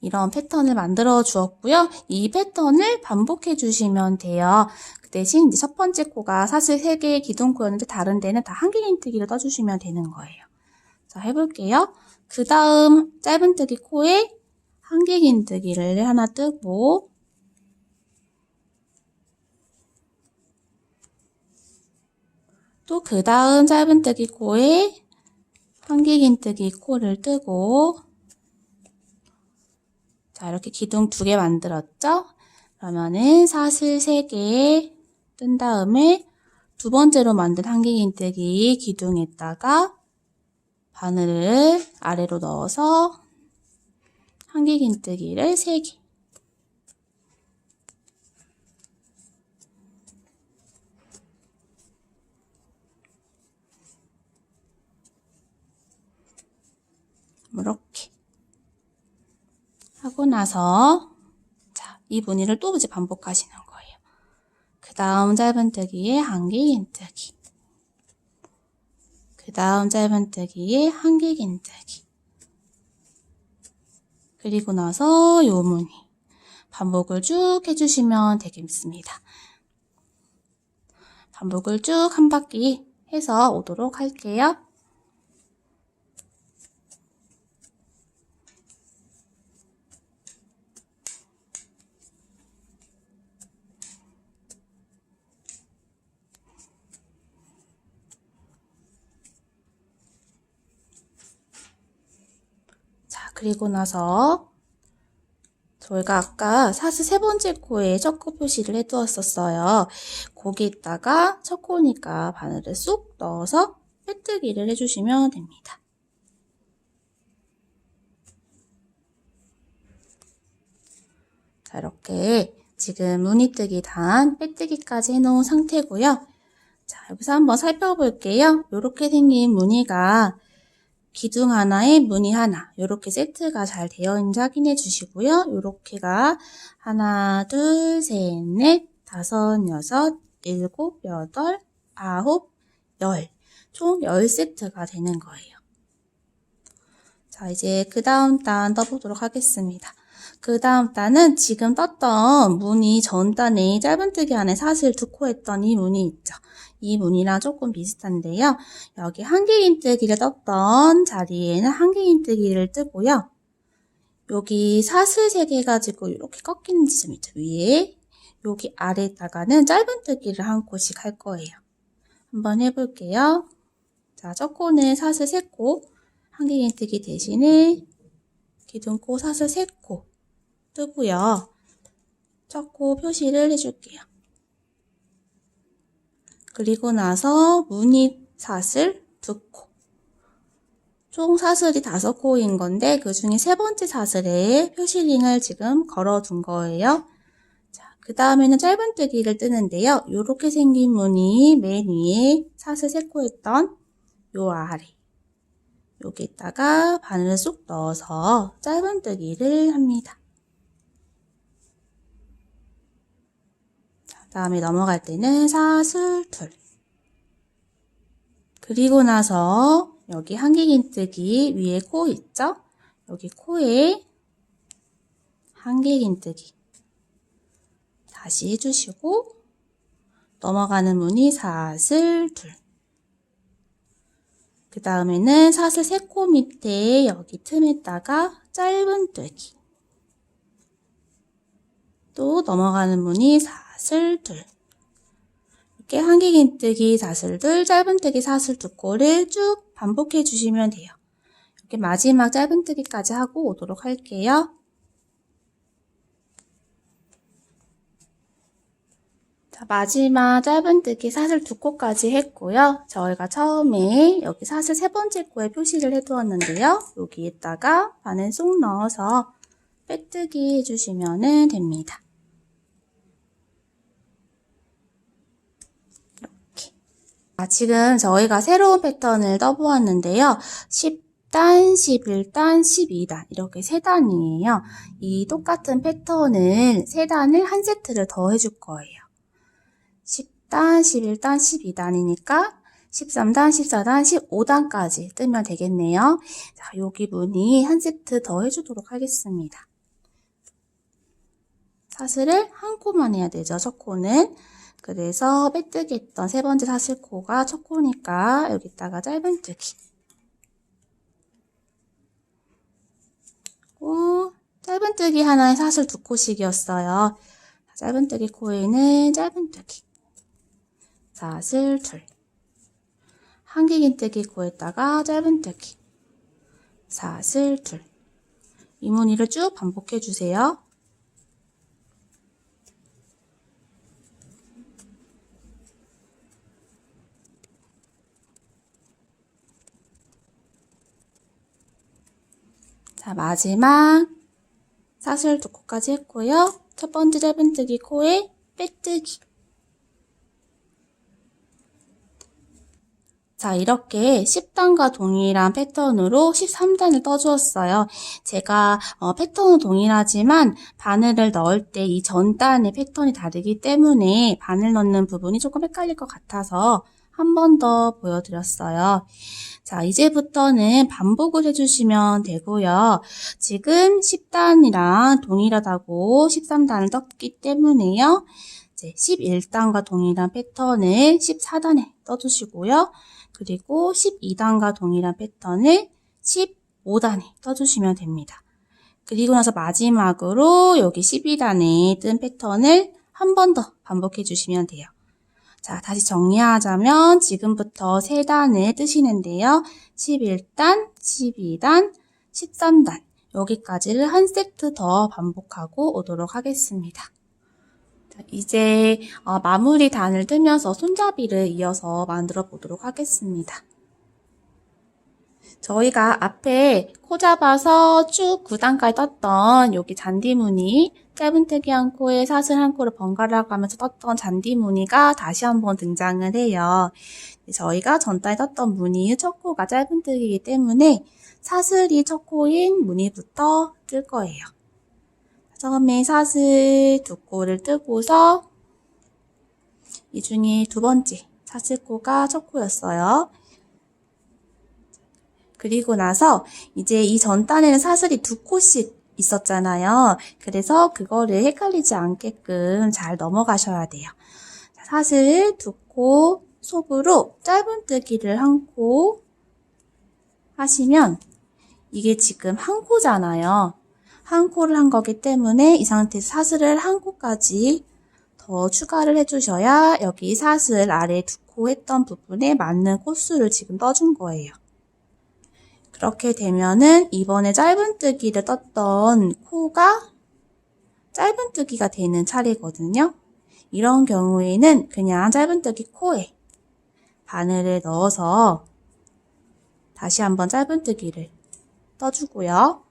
이런 패턴을 만들어 주었고요. 이 패턴을 반복해 주시면 돼요. 그 대신 이제 첫 번째 코가 사슬 3개의 기둥코였는데 다른 데는 다 한길긴뜨기를 떠주시면 되는 거예요. 자, 해볼게요. 그 다음 짧은뜨기 코에 한길긴뜨기를 하나 뜨고 또 그 다음 짧은뜨기 코에 한길긴뜨기 코를 뜨고 자, 이렇게 기둥 2개 만들었죠? 그러면은 사슬 3개 뜬 다음에 두 번째로 만든 한길긴뜨기 기둥에다가 바늘을 아래로 넣어서 한길긴뜨기를 3개. 이렇게. 하고 나서 자, 이 무늬를 또 이제 반복하시는 거예요. 그 다음 짧은뜨기에 한길긴뜨기. 그 다음 짧은뜨기에 한길긴뜨기. 그리고 나서 요 무늬 반복을 쭉 해주시면 되겠습니다. 반복을 쭉 한 바퀴 해서 오도록 할게요. 그리고 나서 저희가 아까 사슬 3번째 코에 첫 코 표시를 해두었었어요. 거기에다가 첫 코니까 바늘을 쏙 넣어서 빼뜨기를 해주시면 됩니다. 자, 이렇게 지금 무늬뜨기 단 빼뜨기까지 해놓은 상태고요. 자, 여기서 한번 살펴볼게요. 이렇게 생긴 무늬가 기둥 하나에 무늬 하나 이렇게 세트가 잘 되어 있는지 확인해 주시고요. 이렇게가 하나, 둘, 셋, 넷, 다섯, 여섯, 일곱, 여덟, 아홉, 열 총 10세트가 되는 거예요. 자, 이제 그 다음 단 떠보도록 하겠습니다. 그 다음 단은 지금 떴던 무늬 전 단에 짧은뜨기 안에 사슬 2코 했던 이 무늬 있죠. 이 무늬랑 조금 비슷한데요. 여기 한길긴뜨기를 떴던 자리에는 한길긴뜨기를 뜨고요. 여기 사슬 3개 가지고 이렇게 꺾이는 지점 있죠. 위에. 여기 아래에다가는 짧은뜨기를 한 코씩 할 거예요. 한번 해볼게요. 자, 첫 코는 사슬 3코. 한길긴뜨기 대신에 기둥코 사슬 3코 뜨고요. 첫 코 표시를 해줄게요. 그리고 나서 무늬 사슬 2코. 총 사슬이 5코인 건데 그 중에 세 번째 사슬에 표시링을 지금 걸어둔 거예요. 자, 그 다음에는 짧은뜨기를 뜨는데요. 이렇게 생긴 무늬 맨 위에 사슬 3코 했던 요 아래 여기다가 바늘을 쏙 넣어서 짧은뜨기를 합니다. 다음에 넘어갈 때는 사슬 2. 그리고 나서 여기 한길긴뜨기 위에 코 있죠? 여기 코에 한길긴뜨기 다시 해주시고 넘어가는 무늬 사슬 2. 그 다음에는 사슬 3코 밑에 여기 틈에다가 짧은뜨기 또 넘어가는 무늬 사슬 2. 이렇게 한길긴뜨기 사슬 2, 짧은뜨기 사슬 2코를 쭉 반복해 주시면 돼요. 이렇게 마지막 짧은뜨기까지 하고 오도록 할게요. 자, 마지막 짧은뜨기 사슬 2코까지 했고요. 저희가 처음에 여기 사슬 3번째 코에 표시를 해두었는데요. 여기에다가 바늘 쏙 넣어서 빼뜨기 해주시면 됩니다. 지금 저희가 새로운 패턴을 떠보았는데요. 10단, 11단, 12단 이렇게 3단이에요. 이 똑같은 패턴을 3단을 한 세트를 더 해줄 거예요. 10단, 11단, 12단이니까 13단, 14단, 15단까지 뜨면 되겠네요. 자, 여기 무늬 한 세트 더 해주도록 하겠습니다. 사슬을 한 코만 해야 되죠, 첫 코는. 그래서 빼뜨기 했던 세 번째 사슬코가 첫 코니까 여기다가 짧은뜨기. 짧은뜨기 하나에 사슬 2코씩이었어요. 짧은뜨기 코에는 짧은뜨기. 사슬 둘. 한길긴뜨기 코에다가 짧은뜨기. 사슬 둘. 이 무늬를 쭉 반복해 주세요. 자, 마지막 사슬 2코까지 했고요. 첫 번째 짧은뜨기 코에 빼뜨기. 자, 이렇게 10단과 동일한 패턴으로 13단을 떠주었어요. 제가 패턴은 동일하지만 바늘을 넣을 때 이 전단의 패턴이 다르기 때문에 바늘 넣는 부분이 조금 헷갈릴 것 같아서 한 번 더 보여드렸어요. 자, 이제부터는 반복을 해주시면 되고요. 지금 10단이랑 동일하다고 13단을 떴기 때문에요. 이제 11단과 동일한 패턴을 14단에 떠주시고요. 그리고 12단과 동일한 패턴을 15단에 떠주시면 됩니다. 그리고 나서 마지막으로 여기 12단에 뜬 패턴을 한 번 더 반복해 주시면 돼요. 자, 다시 정리하자면 지금부터 3단을 뜨시는데요. 11단, 12단, 13단 여기까지를 한 세트 더 반복하고 오도록 하겠습니다. 자, 이제 마무리 단을 뜨면서 손잡이를 이어서 만들어 보도록 하겠습니다. 저희가 앞에 코 잡아서 쭉 9단까지 떴던 여기 잔디 무늬, 짧은뜨기 한 코에 사슬 한 코를 번갈아 가면서 떴던 잔디 무늬가 다시 한번 등장을 해요. 저희가 전단에 떴던 무늬의 첫 코가 짧은뜨기이기 때문에 사슬이 첫 코인 무늬부터 뜰 거예요. 처음에 사슬 2코를 뜨고서 이 중에 두 번째 사슬코가 첫 코였어요. 그리고 나서 이제 이 전단에는 사슬이 2코씩 있었잖아요. 그래서 그거를 헷갈리지 않게끔 잘 넘어가셔야 돼요. 사슬 2코 속으로 짧은뜨기를 한 코 하시면 이게 지금 한 코잖아요. 한 코를 한 거기 때문에 이 상태에서 사슬을 한 코까지 더 추가를 해주셔야 여기 사슬 아래 2코 했던 부분에 맞는 코수를 지금 떠준 거예요. 그렇게 되면은 이번에 짧은뜨기를 떴던 코가 짧은뜨기가 되는 차례거든요. 이런 경우에는 그냥 짧은뜨기 코에 바늘을 넣어서 다시 한번 짧은뜨기를 떠주고요.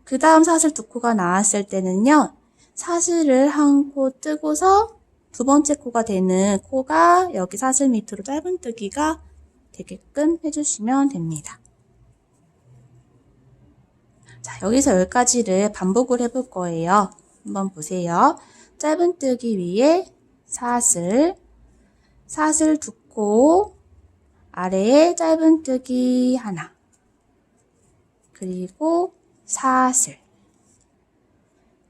그 다음 사슬 2코가 나왔을 때는요. 사슬을 한 코 뜨고서 두 번째 코가 되는 코가 여기 사슬 밑으로 짧은뜨기가 되게끔 해주시면 됩니다. 자, 여기서 여기까지를 반복을 해볼 거예요. 한번 보세요. 짧은뜨기 위에 사슬 2코, 아래에 짧은뜨기 하나, 그리고 사슬,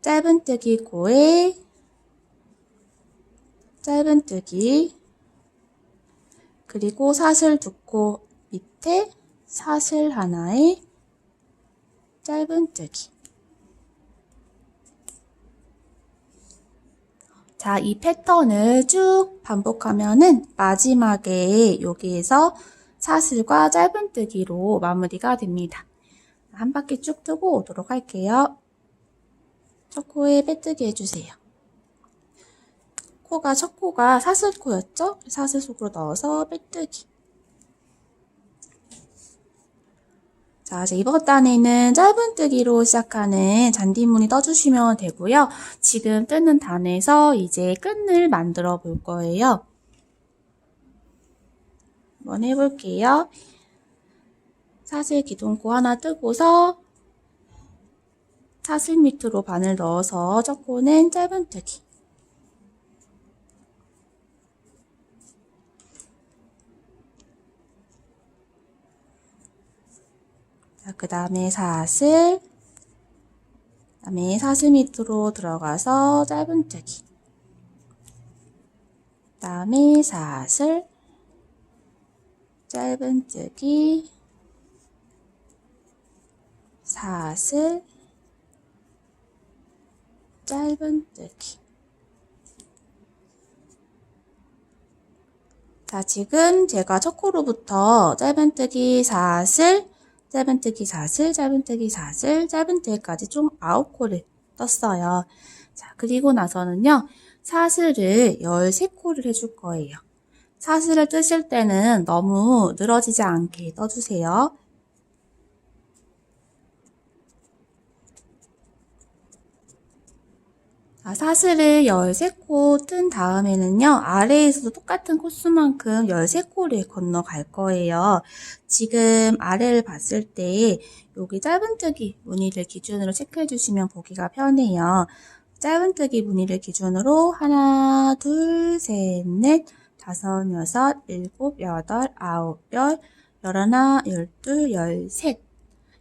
짧은뜨기 코에 짧은뜨기, 그리고 사슬 2코 밑에 사슬 하나에 짧은뜨기. 자, 이 패턴을 쭉 반복하면은 마지막에 여기에서 사슬과 짧은뜨기로 마무리가 됩니다. 한 바퀴 쭉 뜨고 오도록 할게요. 첫 코에 빼뜨기 해주세요. 첫 코가 사슬코였죠? 사슬 속으로 넣어서 빼뜨기. 자, 이제 이번 단에는 짧은뜨기로 시작하는 잔디무늬 떠주시면 되고요. 지금 뜨는 단에서 이제 끈을 만들어 볼 거예요. 한번 해볼게요. 사슬 기둥코 하나 뜨고서 사슬 밑으로 바늘 넣어서 첫 코는 짧은뜨기. 자, 그 다음에 사슬, 그다음에 사슬 밑으로 들어가서 짧은뜨기, 그다음에 사슬, 짧은뜨기, 사슬, 짧은뜨기. 자, 지금 제가 첫 코로부터 짧은뜨기, 사슬, 짧은뜨기, 사슬, 짧은뜨기, 사슬, 짧은뜨기까지 총 9코를 떴어요. 자, 그리고 나서는요, 사슬을 13코를 해줄 거예요. 사슬을 뜨실 때는 너무 늘어지지 않게 떠주세요. 자, 사슬을 13코 뜬 다음에는요, 아래에서도 똑같은 코수만큼 13코를 건너갈 거예요. 지금 아래를 봤을 때 여기 짧은뜨기 무늬를 기준으로 체크해 주시면 보기가 편해요. 짧은뜨기 무늬를 기준으로 하나, 둘, 셋, 넷, 다섯, 여섯, 일곱, 여덟, 아홉, 열, 열하나, 열둘, 열셋.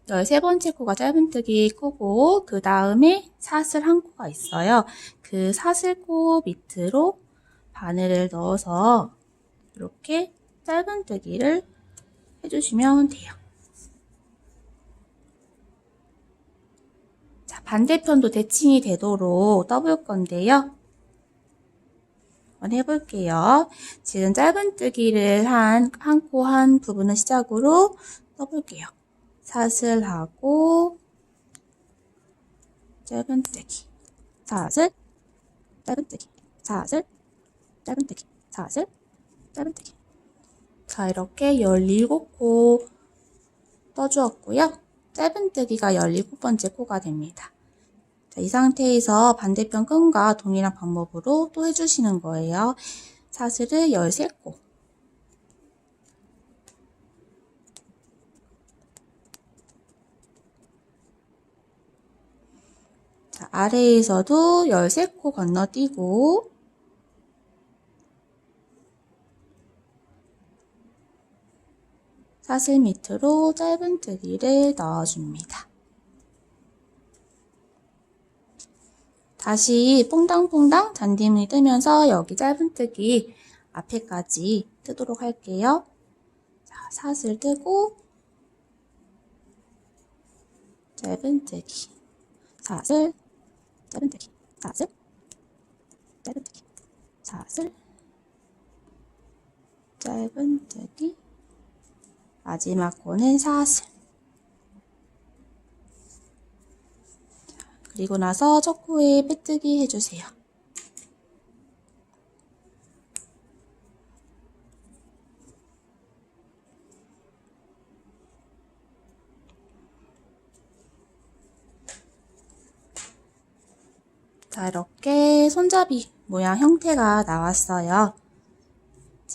13번째 코가 짧은뜨기 코고 그 다음에 사슬 한 코가 있어요. 그 사슬코 밑으로 바늘을 넣어서 이렇게 짧은뜨기를 해주시면 돼요. 자, 반대편도 대칭이 되도록 떠볼 건데요. 한번 해볼게요. 지금 짧은뜨기를 한 코 한 부분을 시작으로 떠볼게요. 사슬하고 짧은뜨기, 사슬, 짧은뜨기, 사슬, 짧은뜨기, 사슬, 짧은뜨기. 자, 이렇게 17코 떠주었고요. 짧은뜨기가 17번째 코가 됩니다. 자, 이 상태에서 반대편 끈과 동일한 방법으로 또 해주시는 거예요. 사슬을 13코. 자, 아래에서도 13코 건너뛰고 사슬 밑으로 짧은뜨기를 넣어줍니다. 다시 퐁당퐁당 잔디무늬 뜨면서 여기 짧은뜨기 앞에까지 뜨도록 할게요. 자, 사슬 뜨고 짧은뜨기, 사슬, 짧은뜨기, 사슬, 짧은뜨기, 사슬, 짧은뜨기, 마지막 코는 사슬. 그리고 나서 첫 코에 빼뜨기 해주세요. 자, 이렇게 손잡이 모양 형태가 나왔어요.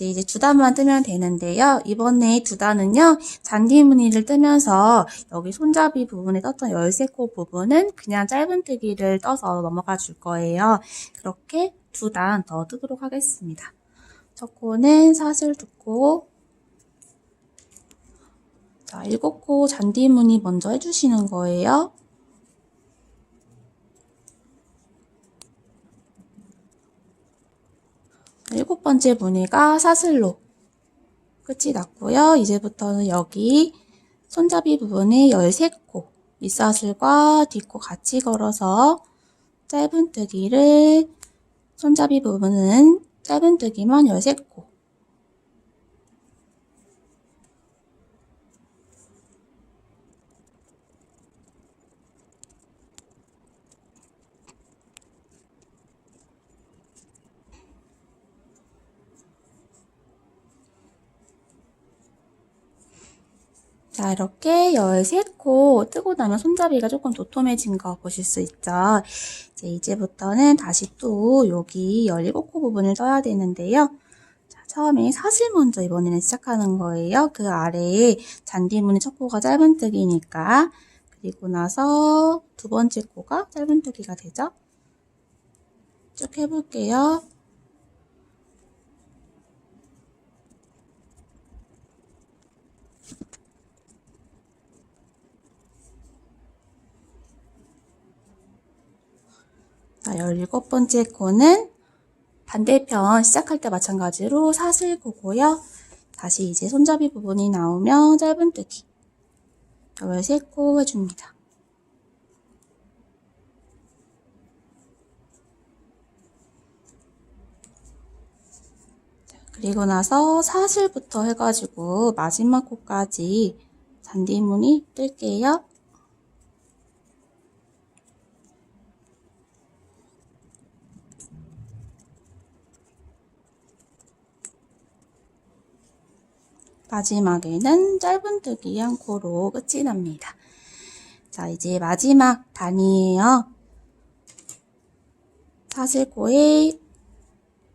이제 두 단만 뜨면 되는데요. 이번에 두 단은요, 잔디 무늬를 뜨면서 여기 손잡이 부분에 떴던 13코 부분은 그냥 짧은뜨기를 떠서 넘어가 줄 거예요. 그렇게 두 단 더 뜨도록 하겠습니다. 첫 코는 사슬 2코. 자, 7코 잔디 무늬 먼저 해주시는 거예요. 일곱 번째 무늬가 사슬로 끝이 났고요. 이제부터는 여기 손잡이 부분에 13코, 윗사슬과 뒷코 같이 걸어서 짧은뜨기를, 손잡이 부분은 짧은뜨기만 13코. 자, 이렇게 13코 뜨고 나면 손잡이가 조금 도톰해진 거 보실 수 있죠. 이제부터는 다시 또 여기 17코 부분을 떠야 되는데요. 자, 처음에 사슬 먼저 이번에는 시작하는 거예요. 그 아래에 잔디무늬 첫 코가 짧은뜨기니까. 그리고 나서 두 번째 코가 짧은뜨기가 되죠. 쭉 해볼게요. 자, 17번째 코는 반대편 시작할 때 마찬가지로 사슬코고요. 다시 이제 손잡이 부분이 나오면 짧은뜨기 13코 해줍니다. 그리고 나서 사슬부터 해가지고 마지막 코까지 잔디무늬 뜰게요. 마지막에는 짧은뜨기 한 코로 끝이 납니다. 자, 이제 마지막 단이에요. 사슬코에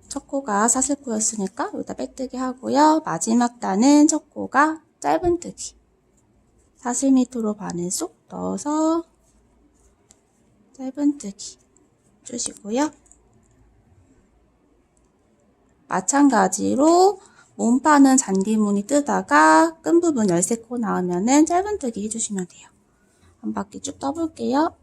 첫 코가 사슬코였으니까 여기다 빼뜨기 하고요. 마지막 단은 첫 코가 짧은뜨기. 사슬 밑으로 바늘 쏙 넣어서 짧은뜨기 주시고요. 마찬가지로 몸판은 잔디무늬 뜨다가 끈 부분 13코 나오면은 짧은뜨기 해주시면 돼요. 한 바퀴 쭉 떠볼게요.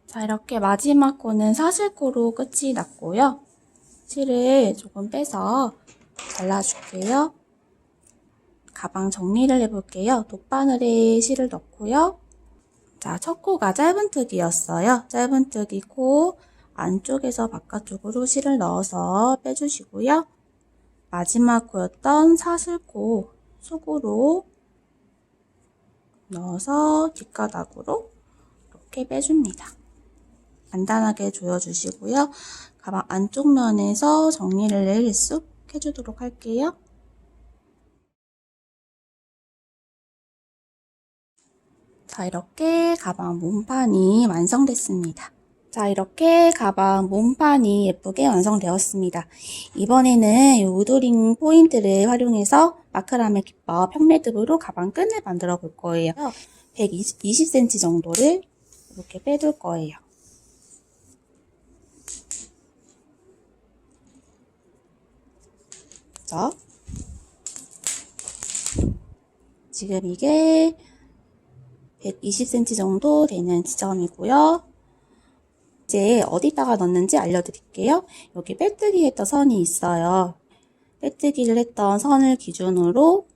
자, 이렇게 마지막 코는 사슬코로 끝이 났고요. 실을 조금 빼서 잘라줄게요. 가방 정리를 해볼게요. 돗바늘에 실을 넣고요. 자, 첫 코가 짧은뜨기였어요. 짧은뜨기 코 안쪽에서 바깥쪽으로 실을 넣어서 빼주시고요. 마지막 코였던 사슬코 속으로 넣어서 뒷가닥으로 이렇게 빼줍니다. 간단하게 조여주시고요. 가방 안쪽 면에서 정리를 일쑥 해주도록 할게요. 자, 이렇게 가방 몸판이 완성됐습니다. 자, 이렇게 가방 몸판이 예쁘게 완성되었습니다. 이번에는 이 우드링 포인트를 활용해서 마크라메 기법 평매듭으로 가방 끈을 만들어 볼 거예요. 120cm 정도를 이렇게 빼둘 거예요. 그죠? 지금 이게 120cm 정도 되는 지점이고요. 이제 어디다가 넣는지 알려드릴게요. 여기 빼뜨기 했던 선이 있어요. 빼뜨기를 했던 선을 기준으로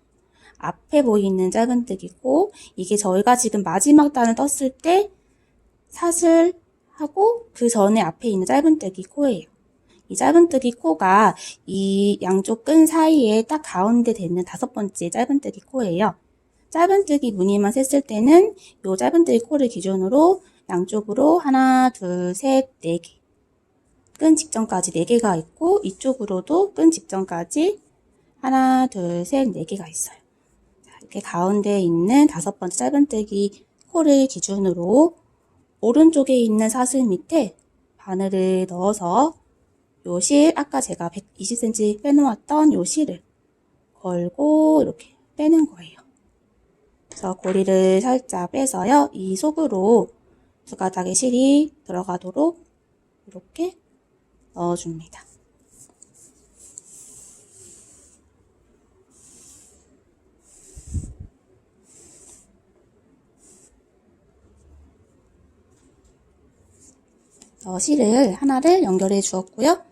앞에 보이는 짧은뜨기고, 이게 저희가 지금 마지막 단을 떴을 때 사슬하고 그 전에 앞에 있는 짧은뜨기 코예요. 이 짧은뜨기 코가 이 양쪽 끈 사이에 딱 가운데 되는 5번째 짧은뜨기 코예요. 짧은뜨기 무늬만 셌을 때는 이 짧은뜨기 코를 기준으로 양쪽으로 하나, 둘, 셋, 4개. 끈 직전까지 4개가 있고, 이쪽으로도 끈 직전까지 하나, 둘, 셋, 4개가 있어요. 이렇게 가운데에 있는 5번째 짧은뜨기 코를 기준으로 오른쪽에 있는 사슬 밑에 바늘을 넣어서 요 실, 아까 제가 120cm 빼놓았던 요 실을 걸고 이렇게 빼는 거예요. 그래서 고리를 살짝 빼서요. 이 속으로 두 가닥의 실이 들어가도록 이렇게 넣어줍니다. 실을 하나를 연결해 주었고요.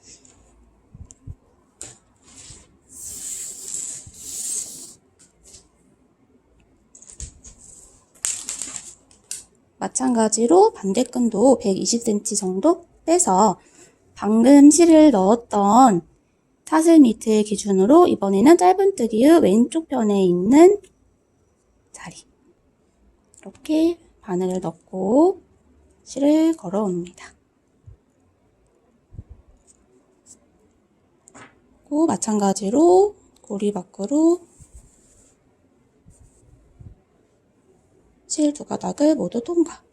마찬가지로 반대끈도 120cm 정도 빼서 방금 실을 넣었던 사슬 밑을 기준으로 이번에는 짧은뜨기의 왼쪽 편에 있는 자리 이렇게 바늘을 넣고 실을 걸어 옵니다. 그리고 마찬가지로 고리 밖으로 실 두 가닥을 모두 통과.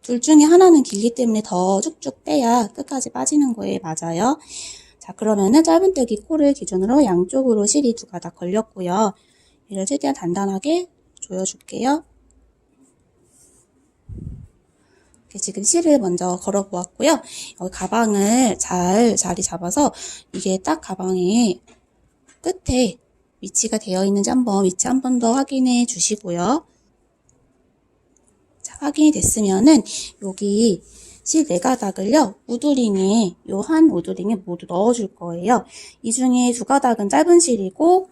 둘 중에 하나는 길기 때문에 더 쭉쭉 빼야 끝까지 빠지는 거에 맞아요. 자, 그러면은 짧은뜨기 코를 기준으로 양쪽으로 실이 두 가닥 걸렸고요. 이를 최대한 단단하게 조여줄게요. 지금 실을 먼저 걸어 보았고요. 여기 가방을 잘 자리 잡아서 이게 딱 가방의 끝에 위치가 되어 있는지 위치 한 번 더 확인해 주시고요. 자, 확인이 됐으면은 여기 실 4가닥을요, 우드링에, 요 한 우드링에 모두 넣어줄 거예요. 이 중에 2가닥은 짧은 실이고,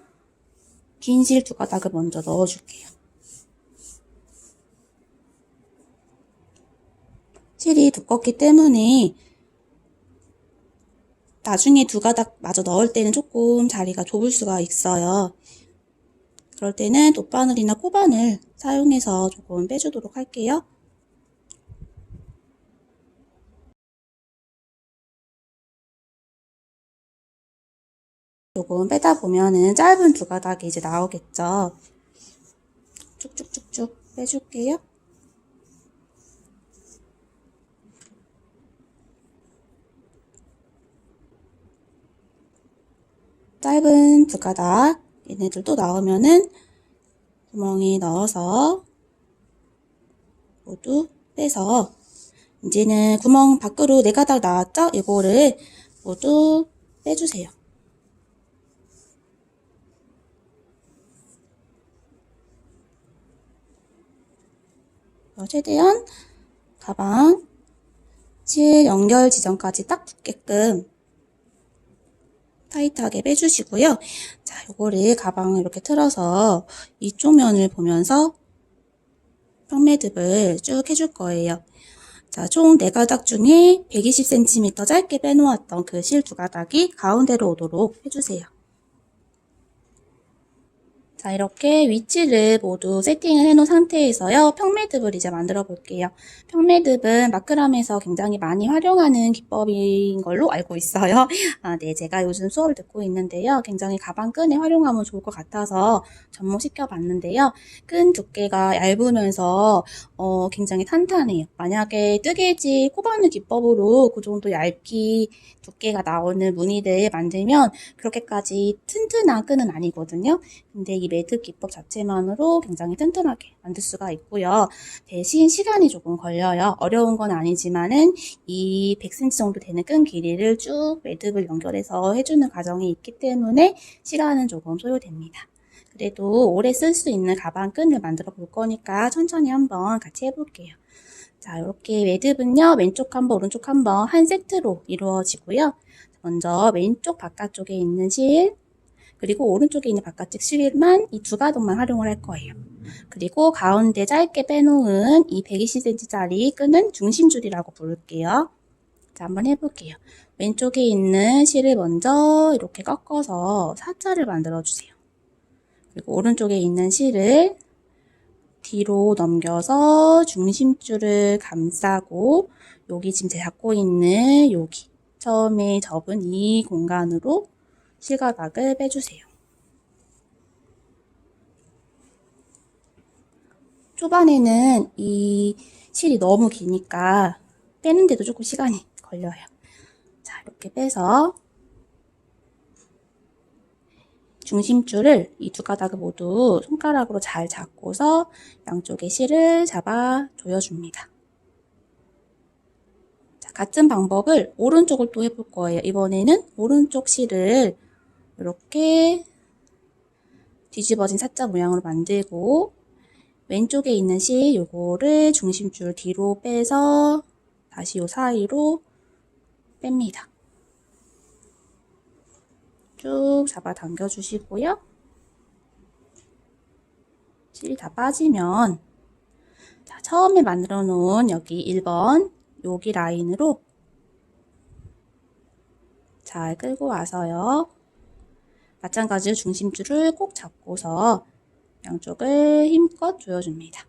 긴 실 2가닥을 먼저 넣어줄게요. 실이 두껍기 때문에 나중에 2가닥 마저 넣을 때는 조금 자리가 좁을 수가 있어요. 그럴 때는 돗바늘이나 코바늘 사용해서 조금 빼주도록 할게요. 조금 빼다 보면은 짧은 2가닥이 이제 나오겠죠. 쭉쭉쭉쭉 빼줄게요. 짧은 2가닥 얘네들도 나오면은 구멍에 넣어서 모두 빼서 이제는 구멍 밖으로 4가닥 나왔죠? 이거를 모두 빼주세요. 최대한 가방 실 연결 지점까지 딱 붙게끔 타이트하게 빼주시고요. 자, 요거를 가방을 이렇게 틀어서 이쪽 면을 보면서 평매듭을 쭉 해줄 거예요. 자, 총 4가닥 중에 120cm 짧게 빼놓았던 그 실 2가닥이 가운데로 오도록 해주세요. 자, 이렇게 위치를 모두 세팅을 해놓은 상태에서요, 평매듭을 이제 만들어 볼게요. 평매듭은 마크람에서 굉장히 많이 활용하는 기법인 걸로 알고 있어요. 네, 제가 요즘 수업을 듣고 있는데요. 굉장히 가방끈에 활용하면 좋을 것 같아서 접목시켜 봤는데요. 끈 두께가 얇으면서 굉장히 탄탄해요. 만약에 뜨개질 코바늘 기법으로 그 정도 얇기 두께가 나오는 무늬를 만들면 그렇게까지 튼튼한 끈은 아니거든요. 근데 이 매듭 기법 자체만으로 굉장히 튼튼하게 만들 수가 있고요. 대신 시간이 조금 걸려요. 어려운 건 아니지만은 이 100cm 정도 되는 끈 길이를 쭉 매듭을 연결해서 해주는 과정이 있기 때문에 시간은 조금 소요됩니다. 그래도 오래 쓸 수 있는 가방 끈을 만들어 볼 거니까 천천히 한번 같이 해볼게요. 자, 이렇게 매듭은요, 왼쪽 한 번, 오른쪽 한 번, 한 세트로 이루어지고요. 먼저 왼쪽 바깥쪽에 있는 실, 그리고 오른쪽에 있는 바깥쪽 실만 이 2가닥만 활용을 할 거예요. 그리고 가운데 짧게 빼놓은 이 120cm짜리 끈은 중심줄이라고 부를게요. 자, 한번 해볼게요. 왼쪽에 있는 실을 먼저 이렇게 꺾어서 사자를 만들어주세요. 그리고 오른쪽에 있는 실을 뒤로 넘겨서 중심줄을 감싸고 여기 지금 제가 잡고 있는 여기 처음에 접은 이 공간으로 실가닥을 빼주세요. 초반에는 이 실이 너무 기니까 빼는데도 조금 시간이 걸려요. 자, 이렇게 빼서 중심줄을 이 2가닥을 모두 손가락으로 잘 잡고서 양쪽의 실을 잡아 조여줍니다. 자, 같은 방법을 오른쪽을 또 해볼 거예요. 이번에는 오른쪽 실을 이렇게 뒤집어진 사자 모양으로 만들고 왼쪽에 있는 실 요거를 중심줄 뒤로 빼서 다시 요 사이로 뺍니다. 쭉 잡아 당겨 주시고요. 실이 다 빠지면 자, 처음에 만들어 놓은 여기 1번 여기 라인으로 잘 끌고 와서요. 마찬가지로 중심줄을 꼭 잡고서 양쪽을 힘껏 조여줍니다.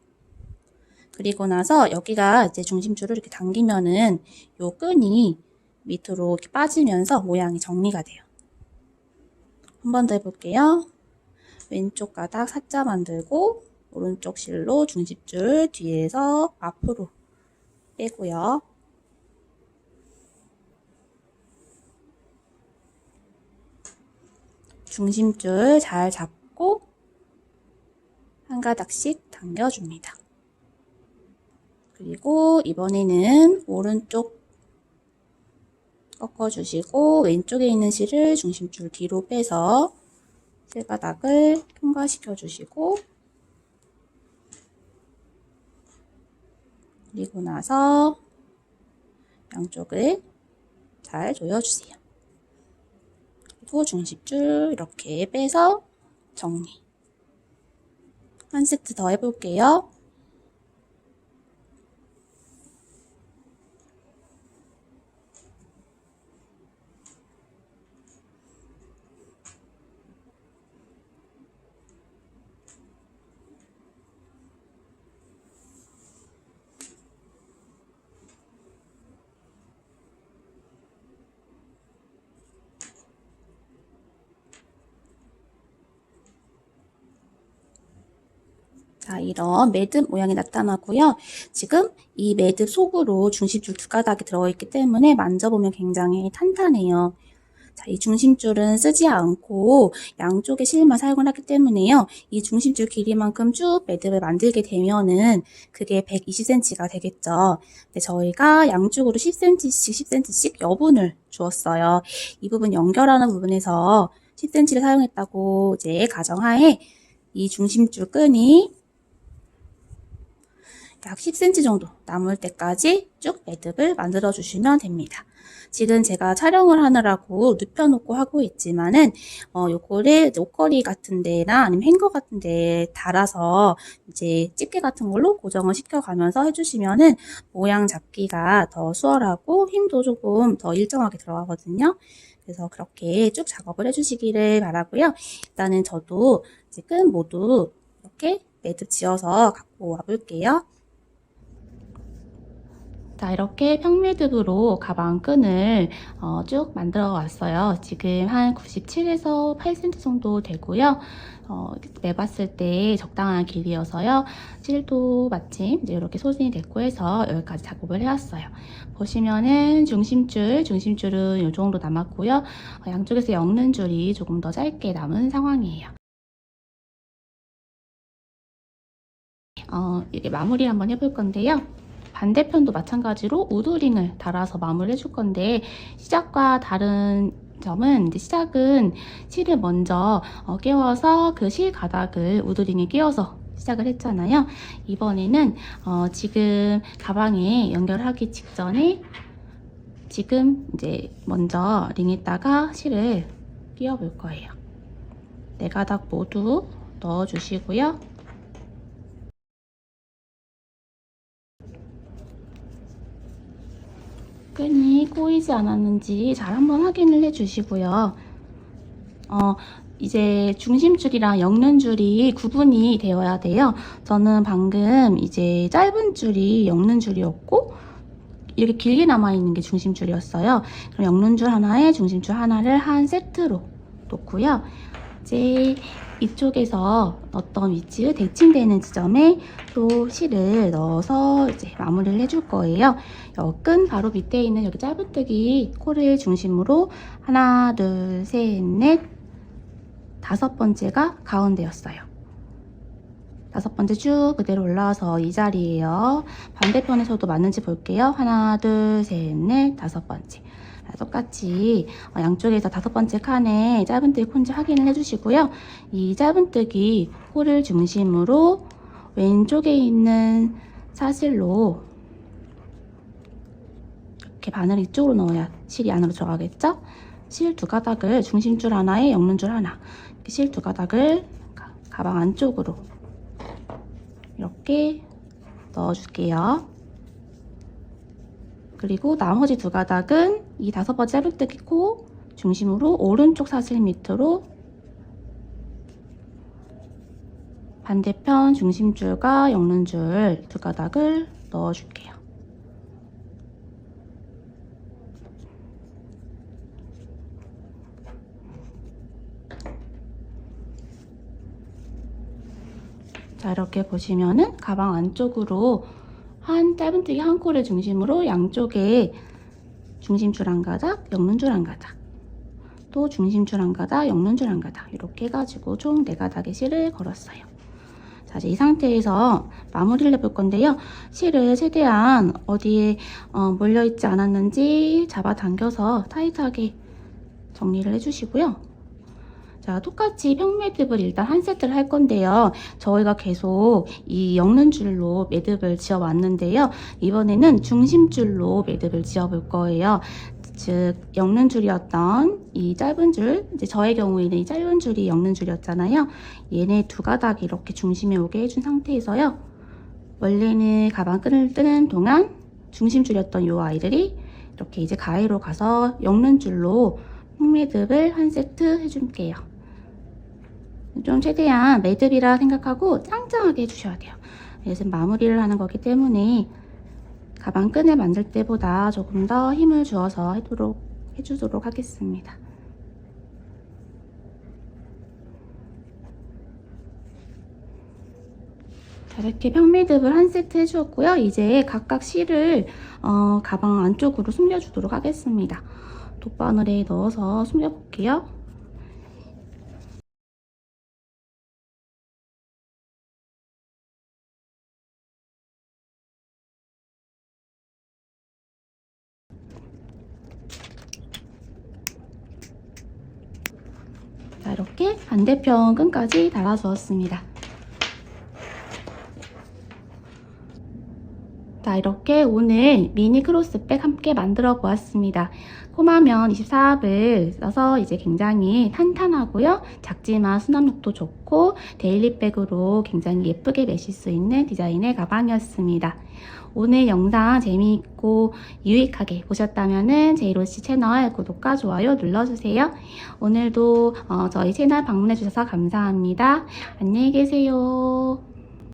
그리고 나서 여기가 이제 중심줄을 이렇게 당기면은 요 끈이 밑으로 이렇게 빠지면서 모양이 정리가 돼요. 한 번 더 해볼게요. 왼쪽 가닥 사자 만들고 오른쪽 실로 중심줄 뒤에서 앞으로 빼고요. 중심줄 잘 잡고 한 가닥씩 당겨줍니다. 그리고 이번에는 오른쪽 꺾어주시고 왼쪽에 있는 실을 중심줄 뒤로 빼서 실바닥을 통과시켜 주시고, 그리고 나서 양쪽을 잘 조여주세요. 그리고 중심줄 이렇게 빼서 정리. 한 세트 더 해볼게요. 자, 이런 매듭 모양이 나타나고요. 지금 이 매듭 속으로 중심줄 두 가닥이 들어있기 때문에 만져보면 굉장히 탄탄해요. 자, 이 중심줄은 쓰지 않고 양쪽의 실만 사용을 하기 때문에요. 이 중심줄 길이만큼 쭉 매듭을 만들게 되면은 그게 120cm가 되겠죠. 근데 저희가 양쪽으로 10cm씩 10cm씩 여분을 주었어요. 이 부분 연결하는 부분에서 10cm를 사용했다고 이제 가정하에 이 중심줄 끈이 약 10cm 정도 남을 때까지 쭉 매듭을 만들어 주시면 됩니다. 지금 제가 촬영을 하느라고 눕혀놓고 하고 있지만은 요거를 옷걸이 같은 데나 아니면 행거 같은 데에 달아서 이제 집게 같은 걸로 고정을 시켜가면서 해주시면은 모양 잡기가 더 수월하고 힘도 조금 더 일정하게 들어가거든요. 그래서 그렇게 쭉 작업을 해주시기를 바라고요. 일단은 저도 이제 끈 모두 이렇게 매듭 지어서 갖고 와볼게요. 자, 이렇게 평매듭으로 가방 끈을 쭉 만들어 왔어요. 지금 한 97에서 8cm 정도 되고요. 매봤을 때 적당한 길이어서요. 실도 마침 이렇게 소진이 됐고 해서 여기까지 작업을 해왔어요. 보시면은 중심줄은 이 정도 남았고요. 양쪽에서 엮는 줄이 조금 더 짧게 남은 상황이에요. 이렇게 마무리 한번 해볼 건데요. 반대편도 마찬가지로 우드링을 달아서 마무리를 해줄 건데, 시작과 다른 점은 이제 시작은 실을 먼저 끼워서 그 실 가닥을 우드링에 끼워서 시작을 했잖아요. 이번에는 지금 가방에 연결하기 직전에 지금 이제 먼저 링에다가 실을 끼워 볼 거예요. 네 가닥 모두 넣어 주시고요. 끈이 꼬이지 않았는지 잘 한번 확인을 해 주시고요. 이제 중심줄이랑 엮는 줄이 구분이 되어야 돼요. 저는 방금 이제 짧은 줄이 엮는 줄이었고 이렇게 길게 남아있는 게 중심줄이었어요. 그럼 엮는 줄 하나에 중심줄 하나를 한 세트로 놓고요. 이제 이쪽에서 어떤 위치를 대칭되는 지점에 또 실을 넣어서 이제 마무리를 해줄 거예요. 끈 바로 밑에 있는 여기 짧은뜨기 코를 중심으로 하나, 둘, 셋, 넷, 다섯 번째가 가운데였어요. 다섯 번째 쭉 그대로 올라와서 이 자리예요. 반대편에서도 맞는지 볼게요. 하나, 둘, 셋, 넷, 다섯 번째. 똑같이 양쪽에서 다섯 번째 칸에 짧은뜨기 콘지 확인을 해주시고요. 이 짧은뜨기 코를 중심으로 왼쪽에 있는 사슬로 이렇게 바늘 이쪽으로 넣어야 실이 안으로 들어가겠죠? 실 두 가닥을 중심줄 하나에 엮는 줄 하나, 이렇게 실 두 가닥을 가방 안쪽으로 이렇게 넣어줄게요. 그리고 나머지 두 가닥은 이 다섯 번째 짧은뜨기 코 중심으로 오른쪽 사슬 밑으로 반대편 중심줄과 엮는 줄 두 가닥을 넣어줄게요. 자, 이렇게 보시면은 가방 안쪽으로 한 짧은뜨기 한 코를 중심으로 양쪽에 중심줄 한 가닥, 엮는 줄 한 가닥, 또 중심줄 한 가닥, 엮는 줄 한 가닥, 이렇게 해가지고 총 4가닥의 실을 걸었어요. 자, 이제 이 상태에서 마무리를 해볼 건데요. 실을 최대한 어디에 몰려있지 않았는지 잡아당겨서 타이트하게 정리를 해주시고요. 자, 똑같이 평매듭을 일단 한 세트를 할 건데요. 저희가 계속 이 엮는 줄로 매듭을 지어 왔는데요. 이번에는 중심줄로 매듭을 지어 볼 거예요. 즉, 엮는 줄이었던 이 짧은 줄, 이제 저의 경우에는 이 짧은 줄이 엮는 줄이었잖아요. 얘네 두 가닥 이렇게 중심에 오게 해준 상태에서요. 원래는 가방끈을 뜨는 동안 중심줄이었던 이 아이들이 이렇게 이제 가위로 가서 엮는 줄로 평매듭을 한 세트 해줄게요. 좀 최대한 매듭이라 생각하고 짱짱하게 해주셔야 돼요. 그래서 마무리를 하는 거기 때문에 가방끈을 만들 때보다 조금 더 힘을 주어서 해주도록 하겠습니다. 자, 이렇게 평매듭을 한 세트 해주었고요. 이제 각각 실을 가방 안쪽으로 숨겨주도록 하겠습니다. 돗바늘에 넣어서 숨겨볼게요. 자, 이렇게 반대편 끈까지 달아주었습니다. 자, 이렇게 오늘 미니 크로스백 함께 만들어 보았습니다. 코마면 24합을 써서 이제 굉장히 탄탄하고요. 작지만 수납력도 좋고 데일리백으로 굉장히 예쁘게 매실 수 있는 디자인의 가방이었습니다. 오늘 영상 재미있고 유익하게 보셨다면 제이로씨 채널 구독과 좋아요 눌러주세요. 오늘도 저희 채널 방문해주셔서 감사합니다. 안녕히 계세요.